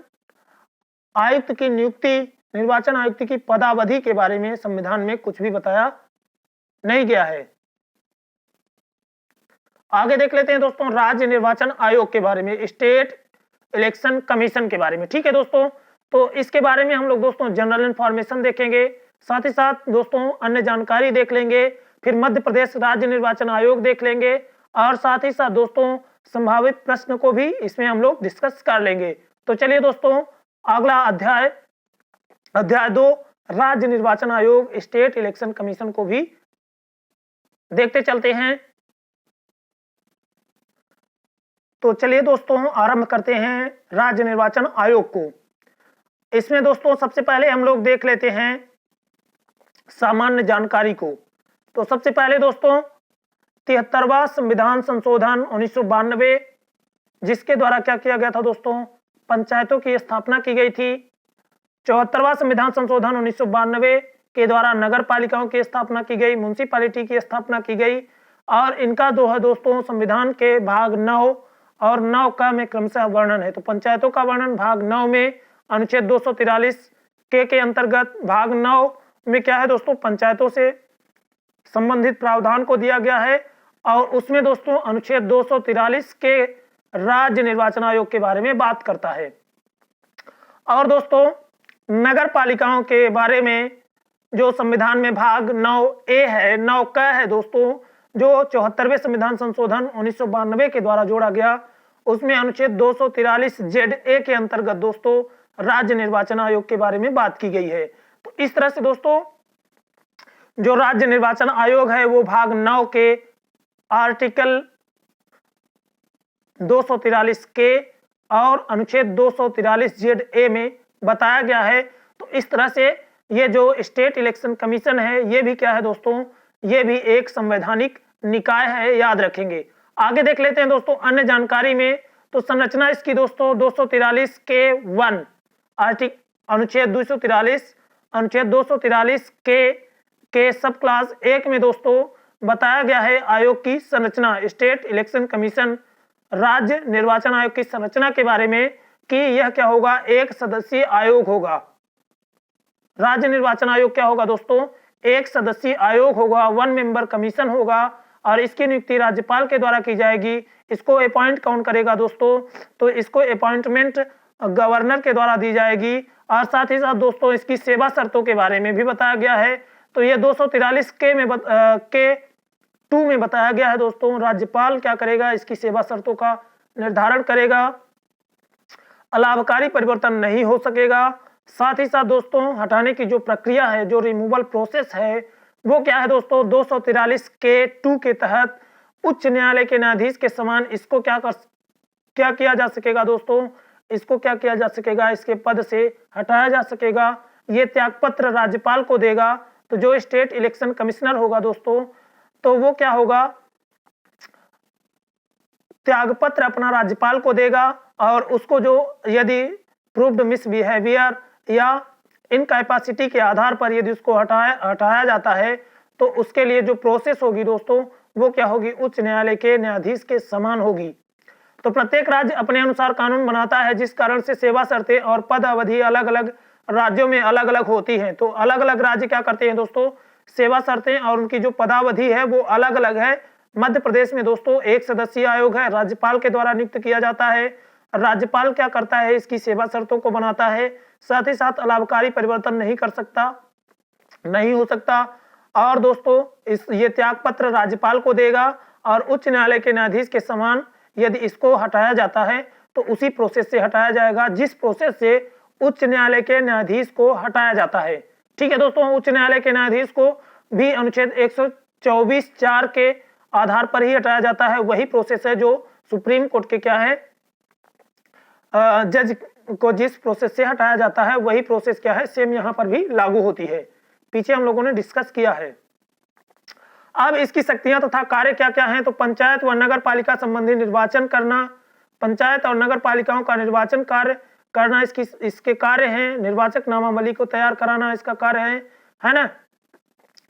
आयुक्त की नियुक्ति, निर्वाचन आयुक्त की पदावधि के बारे में संविधान में कुछ भी बताया नहीं गया है। आगे देख लेते हैं दोस्तों राज्य निर्वाचन आयोग के बारे में, स्टेट इलेक्शन कमीशन के बारे में, ठीक है दोस्तों। तो इसके बारे में हम लोग दोस्तों जनरल इंफॉर्मेशन देखेंगे, साथ ही साथ दोस्तों अन्य जानकारी देख लेंगे, फिर मध्य प्रदेश राज्य निर्वाचन आयोग देख लेंगे, और साथ ही साथ दोस्तों संभावित प्रश्न को भी इसमें हम लोग डिस्कस कर लेंगे। तो चलिए दोस्तों अगला अध्याय 2 राज्य निर्वाचन आयोग स्टेट इलेक्शन कमीशन को भी देखते चलते हैं। तो चलिए दोस्तों आरंभ करते हैं राज्य निर्वाचन आयोग को। इसमें दोस्तों सबसे पहले हम लोग देख लेते हैं सामान्य जानकारी को। तो सबसे पहले दोस्तों 73वां संविधान संशोधन 1992, जिसके द्वारा क्या किया गया था दोस्तों? पंचायतों की स्थापना की गई थी। 74वां संविधान संशोधन 1992 के द्वारा नगर पालिकाओं की स्थापना की गई, म्युनिसिपैलिटी की स्थापना की गई, और इनका दोस्तों संविधान के भाग 9 और 9 का में क्रमशः वर्णन है। तो पंचायतों का वर्णन भाग 9 में अनुच्छेद 243 के अंतर्गत भाग 9 में क्या है दोस्तों? पंचायतों से संबंधित प्रावधान को दिया गया है, और उसमें दोस्तों अनुच्छेद 243 के राज्य निर्वाचन आयोग के बारे में बात करता है। और दोस्तों नगर पालिकाओं के बारे में जो संविधान में भाग 9A है, 9 क है दोस्तों, जो 74वें संविधान संशोधन 1992 के द्वारा जोड़ा गया, उसमें अनुच्छेद 243 ZA के अंतर्गत दोस्तों राज्य निर्वाचन आयोग के बारे में बात की गई है। तो इस तरह से दोस्तों जो राज्य निर्वाचन आयोग है वो भाग 9 के आर्टिकल 243 के और अनुच्छेद 243 ZA में बताया गया है। तो इस तरह से ये जो स्टेट इलेक्शन कमीशन है ये भी क्या है दोस्तों? ये भी एक संवैधानिक निकाय है, याद रखेंगे। आगे देख लेते हैं दोस्तों अन्य जानकारी में। तो संरचना इसकी दोस्तों 243 के 1 अनुच्छेद 243 के सब क्लास 1 में दोस्तों बताया गया है आयोग की संरचना, स्टेट इलेक्शन कमीशन राज्य निर्वाचन आयोग की संरचना के बारे में, कि यह क्या होगा? एक सदस्यीय आयोग होगा। राज्य निर्वाचन आयोग क्या होगा दोस्तों? एक सदस्यीय आयोग होगा, 1 मेंबर कमीशन होगा, और इसकी नियुक्ति राज्यपाल के द्वारा की जाएगी। इसको अपॉइंट कौन करेगा दोस्तों? तो इसको अपॉइंटमेंट गवर्नर के द्वारा दी जाएगी। और साथ ही साथ दोस्तों इसकी सेवा शर्तों के बारे में भी बताया गया है। तो ये 243 के 2 में बताया गया है दोस्तों। राज्यपाल क्या करेगा, इसकी सेवा शर्तों का निर्धारण करेगा। अलाभकारी परिवर्तन नहीं हो सकेगा। साथ ही साथ दोस्तों हटाने की जो प्रक्रिया है, जो रिमूवल प्रोसेस है, वो क्या है दोस्तों, 243 के 2 के तहत उच्च न्यायालय के न्यायाधीश के समान इसको क्या किया जा सकेगा दोस्तों, इसको क्या किया जा सकेगा, इसके पद से हटाया जा सकेगा। ये त्यागपत्र राज्यपाल को देगा। तो जो स्टेट इलेक्शन कमिश्नर होगा दोस्तों, तो वो क्या होगा, त्यागपत्र अपना राज्यपाल को देगा और उसको जो यदि प्रूव्ड मिसबिहेवियर या इनकैपेसिटी के आधार पर यदि उसको हटाया जाता है, तो उसके लिए जो प्रोसेस होगी दोस्तों, वो क्या होगी, उच्च न्यायालय के न्यायाधीश के समान होगी। तो प्रत्येक राज्य अपने अनुसार कानून बनाता है, जिस कारण से सेवा शर्तें और पद अवधि अलग अलग राज्यों में अलग अलग होती हैं। तो अलग अलग राज्य क्या करते हैं दोस्तों, सेवा शर्तें और उनकी जो पदावधि है वो अलग अलग है। मध्य प्रदेश में दोस्तों 1 सदस्यीय आयोग है, राज्यपाल के द्वारा नियुक्त किया जाता है। राज्यपाल क्या करता है, इसकी सेवा शर्तों को बनाता है। साथ ही साथ अलाभकारी परिवर्तन नहीं हो सकता। और दोस्तों ये त्यागपत्र राज्यपाल को देगा और उच्च न्यायालय के न्यायाधीश के समान यदि इसको हटाया जाता है तो उसी प्रोसेस से हटाया जाएगा जिस प्रोसेस से उच्च न्यायालय के न्यायाधीश को हटाया जाता है। ठीक है दोस्तों, उच्च न्यायालय के न्यायाधीश को भी अनुच्छेद 124(4) के आधार पर ही हटाया जाता है। वही प्रोसेस है जो सुप्रीम कोर्ट के क्या है, जज को जिस प्रोसेस से हटाया जाता है, वही प्रोसेस क्या है, सेम यहाँ पर भी लागू होती है। पीछे हम लोगों ने डिस्कस किया है। अब इसकी शक्तियां तथा कार्य क्या क्या हैं, तो पंचायत व नगर पालिका संबंधी निर्वाचन करना, पंचायत और नगर पालिकाओं का निर्वाचन कार्य करना इसके कार्य हैं। निर्वाचक नामावली को तैयार कराना इसका कार्य है ना।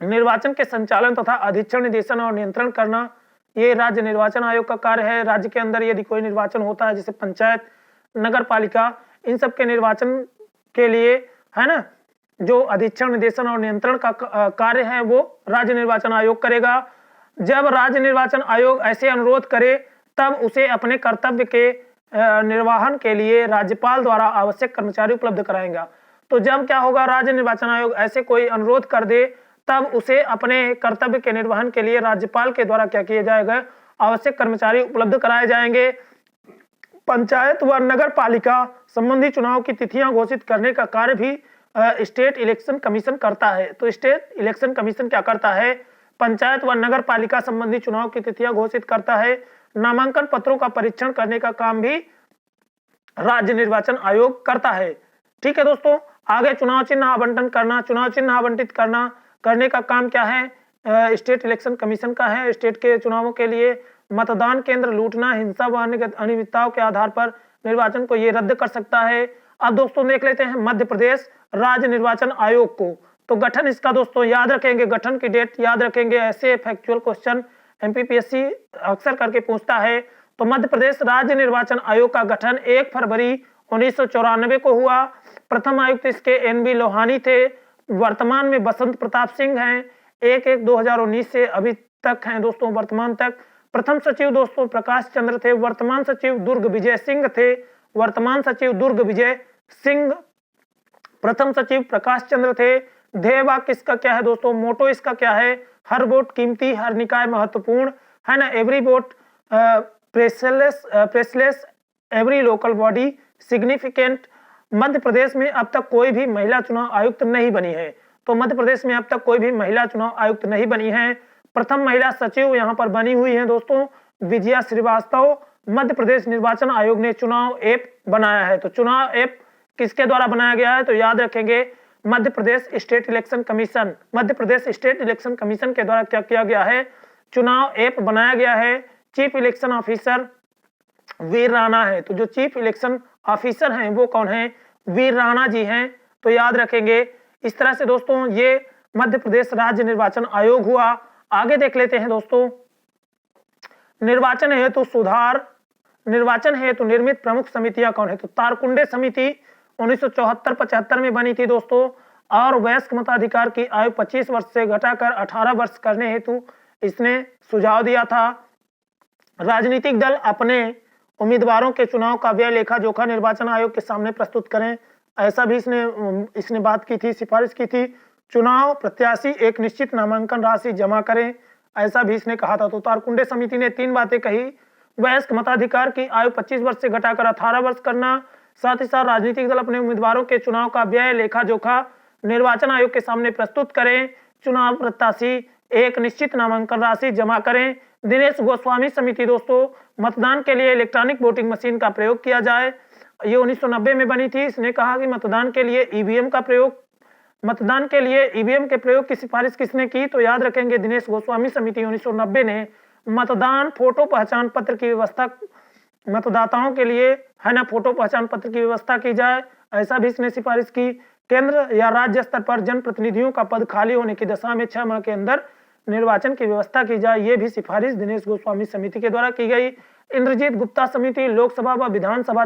निर्वाचन के संचालन तथा अधीक्षण, निदेशन और नियंत्रण करना, ये राज्य निर्वाचन आयोग का कार्य है। राज्य के अंदर यदि कोई निर्वाचन होता है, जैसे पंचायत, नगर पालिका, इन सब के निर्वाचन के लिए है ना, जो अधीक्षण, निदेशन और नियंत्रण का कार्य है वो राज्य निर्वाचन आयोग करेगा। जब राज्य निर्वाचन आयोग ऐसे अनुरोध करे तब उसे अपने कर्तव्य के निर्वहन के लिए राज्यपाल द्वारा आवश्यक कर्मचारी उपलब्ध कराएगा। तो जब क्या होगा, राज्य निर्वाचन आयोग ऐसे कोई अनुरोध कर दे तब उसे अपने कर्तव्य के निर्वहन के लिए राज्यपाल के द्वारा क्या किया जाएगा, आवश्यक कर्मचारी उपलब्ध कराए जाएंगे। पंचायत व नगर पालिका संबंधी चुनाव की तिथियां घोषित करने का कार्य भी स्टेट इलेक्शन कमीशन करता है। तो स्टेट इलेक्शन कमीशन क्या करता है, पंचायत व नगर पालिका संबंधी चुनाव की तिथियां घोषित करता है। नामांकन पत्रों का परीक्षण करने का काम भी राज्य निर्वाचन आयोग करता है। ठीक है दोस्तों, आगे चुनाव चिन्ह आवंटन करना, चुनाव चिन्ह आवंटित करने का काम क्या है, स्टेट इलेक्शन कमीशन का है। स्टेट के चुनावों के लिए मतदान केंद्र लूटना, हिंसा व अन्य अनियमितताओं के आधार पर निर्वाचन को ये रद्द कर सकता है। अब दोस्तों देख लेते हैं मध्य प्रदेश राज्य निर्वाचन आयोग को। तो गठन इसका दोस्तों याद रखेंगे, गठन की डेट याद रखेंगे। ऐसे फैक्चुअल क्वेश्चन एमपीपीएससी अक्सर करके पूछता है। तो मध्य प्रदेश राज्य निर्वाचन आयोग का गठन 1 फरवरी 1994 को हुआ। प्रथम आयुक्त इसके एनबी लोहानी थे, वर्तमान में बसंत प्रताप सिंह हैं। 1/1/2019 से अभी तक हैं दोस्तों, वर्तमान तक। प्रथम सचिव दोस्तों प्रकाश चंद्र थे, वर्तमान सचिव दुर्ग विजय सिंह थे, वर्तमान सचिव दुर्ग विजय सिंह, प्रथम सचिव प्रकाश चंद्र थे। ध्येय वाक्य इसका क्या है दोस्तों, मोटो इसका क्या है, हर वोट कीमती, हर निकाय महत्वपूर्ण, है ना, every vote priceless, every local body significant. Madhya Pradesh में अब तक कोई भी महिला चुनाव आयुक्त नहीं बनी है। तो मध्य प्रदेश में अब तक कोई भी महिला चुनाव आयुक्त नहीं बनी है। प्रथम महिला सचिव यहाँ पर बनी हुई है दोस्तों विजया श्रीवास्तव। मध्य प्रदेश निर्वाचन आयोग ने चुनाव ऐप बनाया है। तो चुनाव ऐप किसके द्वारा बनाया गया है, तो याद रखेंगे Madhya Pradesh state election commission, Madhya Pradesh state election commission के द्वारा क्या किया गया है, चुनाव ऐप बनाया गया है। चीफ इलेक्शन ऑफिसर वीर राणा है। तो जो चीफ इलेक्शन ऑफिसर हैं वो कौन है, वीर राणा जी हैं। तो याद रखेंगे। इस तरह से दोस्तों ये मध्य प्रदेश राज्य निर्वाचन आयोग हुआ। आगे देख लेते हैं दोस्तों, निर्वाचन हेतु सुधार, निर्वाचन हेतु निर्मित प्रमुख समितियां कौन है, तो तारकुंडे समिति 1974-75 में बनी थी दोस्तों। और वयस्क मताधिकार की आयु 25 वर्ष से घटाकर 18 वर्ष करने हेतु इसने सुझाव दिया था। राजनीतिक दल अपने उम्मीदवारों के चुनाव का व्यय लेखा जोखा निर्वाचन आयोग के सामने प्रस्तुत करें, ऐसा भी इसने बात की थी, सिफारिश की थी। चुनाव प्रत्याशी एक निश्चित नामांकन राशि जमा करें, ऐसा भी इसने कहा था। तो तारकुंडे समिति ने 3 बातें कही। वयस्क मताधिकार की आयु 25 वर्ष से घटाकर 18 वर्ष करना, साथ ही साथ राजनीतिक दल अपने उम्मीदवारों के चुनाव का व्यय लेखा जोखा निर्वाचन आयोग के सामने प्रस्तुत करें, चुनाव प्रत्याशी एक निश्चित नामांकन राशि जमा करें। दिनेश गोस्वामी समिति दोस्तों, मतदान के लिए इलेक्ट्रॉनिक वोटिंग मशीन का प्रयोग किया जाए। ये 1990 में बनी थी। इसने कहा कि मतदान के लिए ईवीएम के प्रयोग की सिफारिश किसने की? तो याद रखेंगे दिनेश गोस्वामी समिति 1990 ने मतदान फोटो पहचान पत्र की व्यवस्था मतदाताओं के लिए है ना, फोटो पहचान पत्र की व्यवस्था की जाए, ऐसा भी इसने सिफारिश की। केंद्र या राज्य स्तर पर जनप्रतिनिधियों का पद खाली होने की दशा में 6 माह के अंदर निर्वाचन की व्यवस्था की जाए, ये भी सिफारिश दिनेश गोस्वामी समिति के द्वारा की गई। इंद्रजीत गुप्ता समिति, लोकसभा व विधानसभा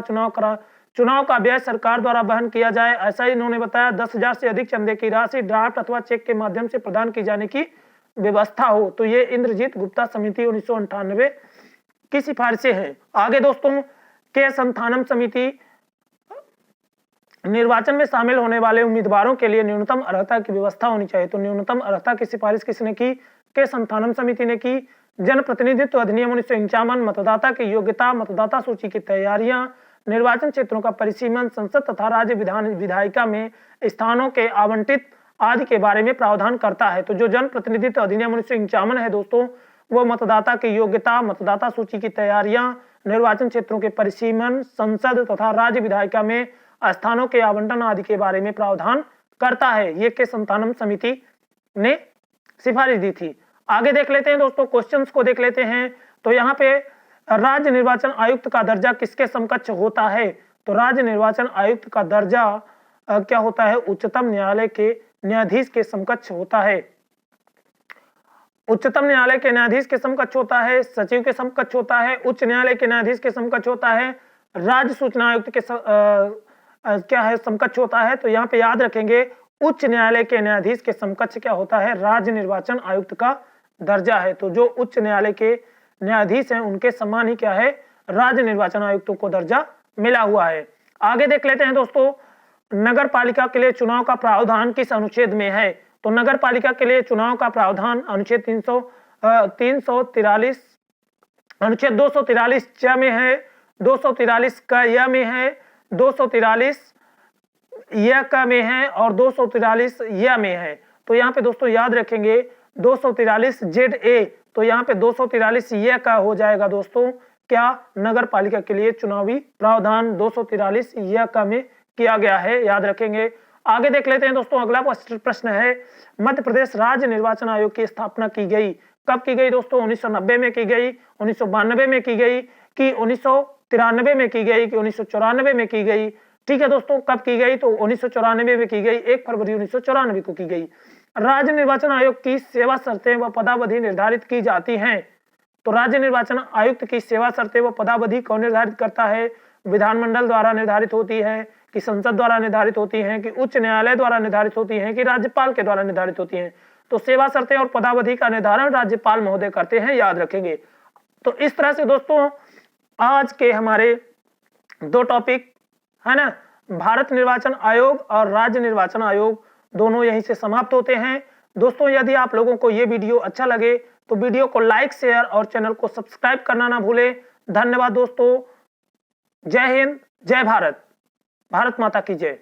चुनाव का व्यय सरकार द्वारा वहन किया जाए, ऐसा इन्होंने बताया। 10,000 से अधिक चंदे की राशि ड्राफ्ट अथवा चेक के माध्यम से प्रदान की जाने की व्यवस्था हो। तो ये इंद्रजीत गुप्ता समिति 1998 की सिफारिशें हैं। आगे दोस्तों, के संथानम समिति, निर्वाचन में शामिल होने वाले उम्मीदवारों के लिए न्यूनतम अर्हता की व्यवस्था होनी चाहिए। तो न्यूनतम अर्हता की सिफारिश किसने की? के संथानम समिति ने की। जनप्रतिनिधित्व अधिनियम 1951, मतदाता की योग्यता, मतदाता सूची की तैयारियां, निर्वाचन क्षेत्रों का परिसीमन, संसद तथा राज्य विधायिका में स्थानों के आवंटित आदि के बारे में प्रावधान करता है। तो जो जनप्रतिनिधित्व अधिनियम 1951 है दोस्तों, वो मतदाता की योग्यता, मतदाता सूची की तैयारियां, निर्वाचन क्षेत्रों के परिसीमन, संसद तथा राज्य विधायिका में स्थानों के आवंटन आदि के बारे में प्रावधान करता है। ये के संथानम समिति ने सिफारिश दी थी। आगे देख लेते हैं दोस्तों, क्वेश्चंस को देख लेते हैं। तो यहाँ पे राज्य निर्वाचन आयुक्त का दर्जा किसके समकक्ष होता है? तो राज्य निर्वाचन आयुक्त का दर्जा क्या होता है? उच्चतम न्यायालय के न्यायाधीश के समकक्ष होता है। उच्चतम न्यायालय के न्यायाधीश के समकक्ष होता है, सचिव के समकक्ष होता है, उच्च न्यायालय के न्यायाधीश के समकक्ष होता है, राज्य सूचना आयुक्त के क्या है? समकक्ष होता है। तो यहाँ पे याद रखेंगे, उच्च न्यायालय के न्यायाधीश के समकक्ष क्या होता है? राज्य निर्वाचन आयुक्त का दर्जा है। तो जो उच्च न्यायालय के न्यायाधीश हैं उनके समान ही क्या है? राज्य निर्वाचन आयुक्तों को दर्जा मिला हुआ है। आगे देख लेते हैं दोस्तों, नगर पालिका के लिए चुनाव का प्रावधान किस अनुच्छेद में है? तो नगर पालिका के लिए चुनाव का प्रावधान अनुच्छेद 343 अनुच्छेद 243 च में है, 243 क य में है, 243 य क में है और 243 य में है। तो यहाँ पे दोस्तों याद रखेंगे 243 ZA, तो यहाँ पे 243 य का हो जाएगा दोस्तों क्या? नगर पालिका के लिए चुनावी प्रावधान 243 य का में किया गया है, याद रखेंगे। आगे देख लेते हैं दोस्तों, अगला प्रश्न है, मध्य प्रदेश राज्य निर्वाचन आयोग की स्थापना की गई, कब की गई दोस्तों? 1990 में की गई, 1992 में की गई, कि 1993 में की गई, कि 1994 में की गई? ठीक है दोस्तों, कब की गई? तो 1994 में की गई, 1 फरवरी 1994 को की गई। राज्य निर्वाचन आयोग की सेवा शर्तें व पदावधि निर्धारित की जाती हैं। तो राज्य निर्वाचन आयुक्त की सेवा शर्तें व पदावधि कौन निर्धारित करता है? विधानमंडल द्वारा निर्धारित होती है, कि संसद द्वारा निर्धारित होती हैं, कि उच्च न्यायालय द्वारा निर्धारित होती हैं, कि राज्यपाल के द्वारा निर्धारित होती हैं? तो सेवा शर्तें और पदावधि का निर्धारण राज्यपाल महोदय करते हैं, याद रखेंगे। तो इस तरह से दोस्तों आज के हमारे 2 टॉपिक है ना, भारत निर्वाचन आयोग और राज्य निर्वाचन आयोग, दोनों यहीं से समाप्त होते हैं। दोस्तों यदि आप लोगों को ये वीडियो अच्छा लगे तो वीडियो को लाइक, शेयर और चैनल को सब्सक्राइब करना ना भूलें। धन्यवाद दोस्तों। जय हिंद, जय भारत, भारत माता की जय।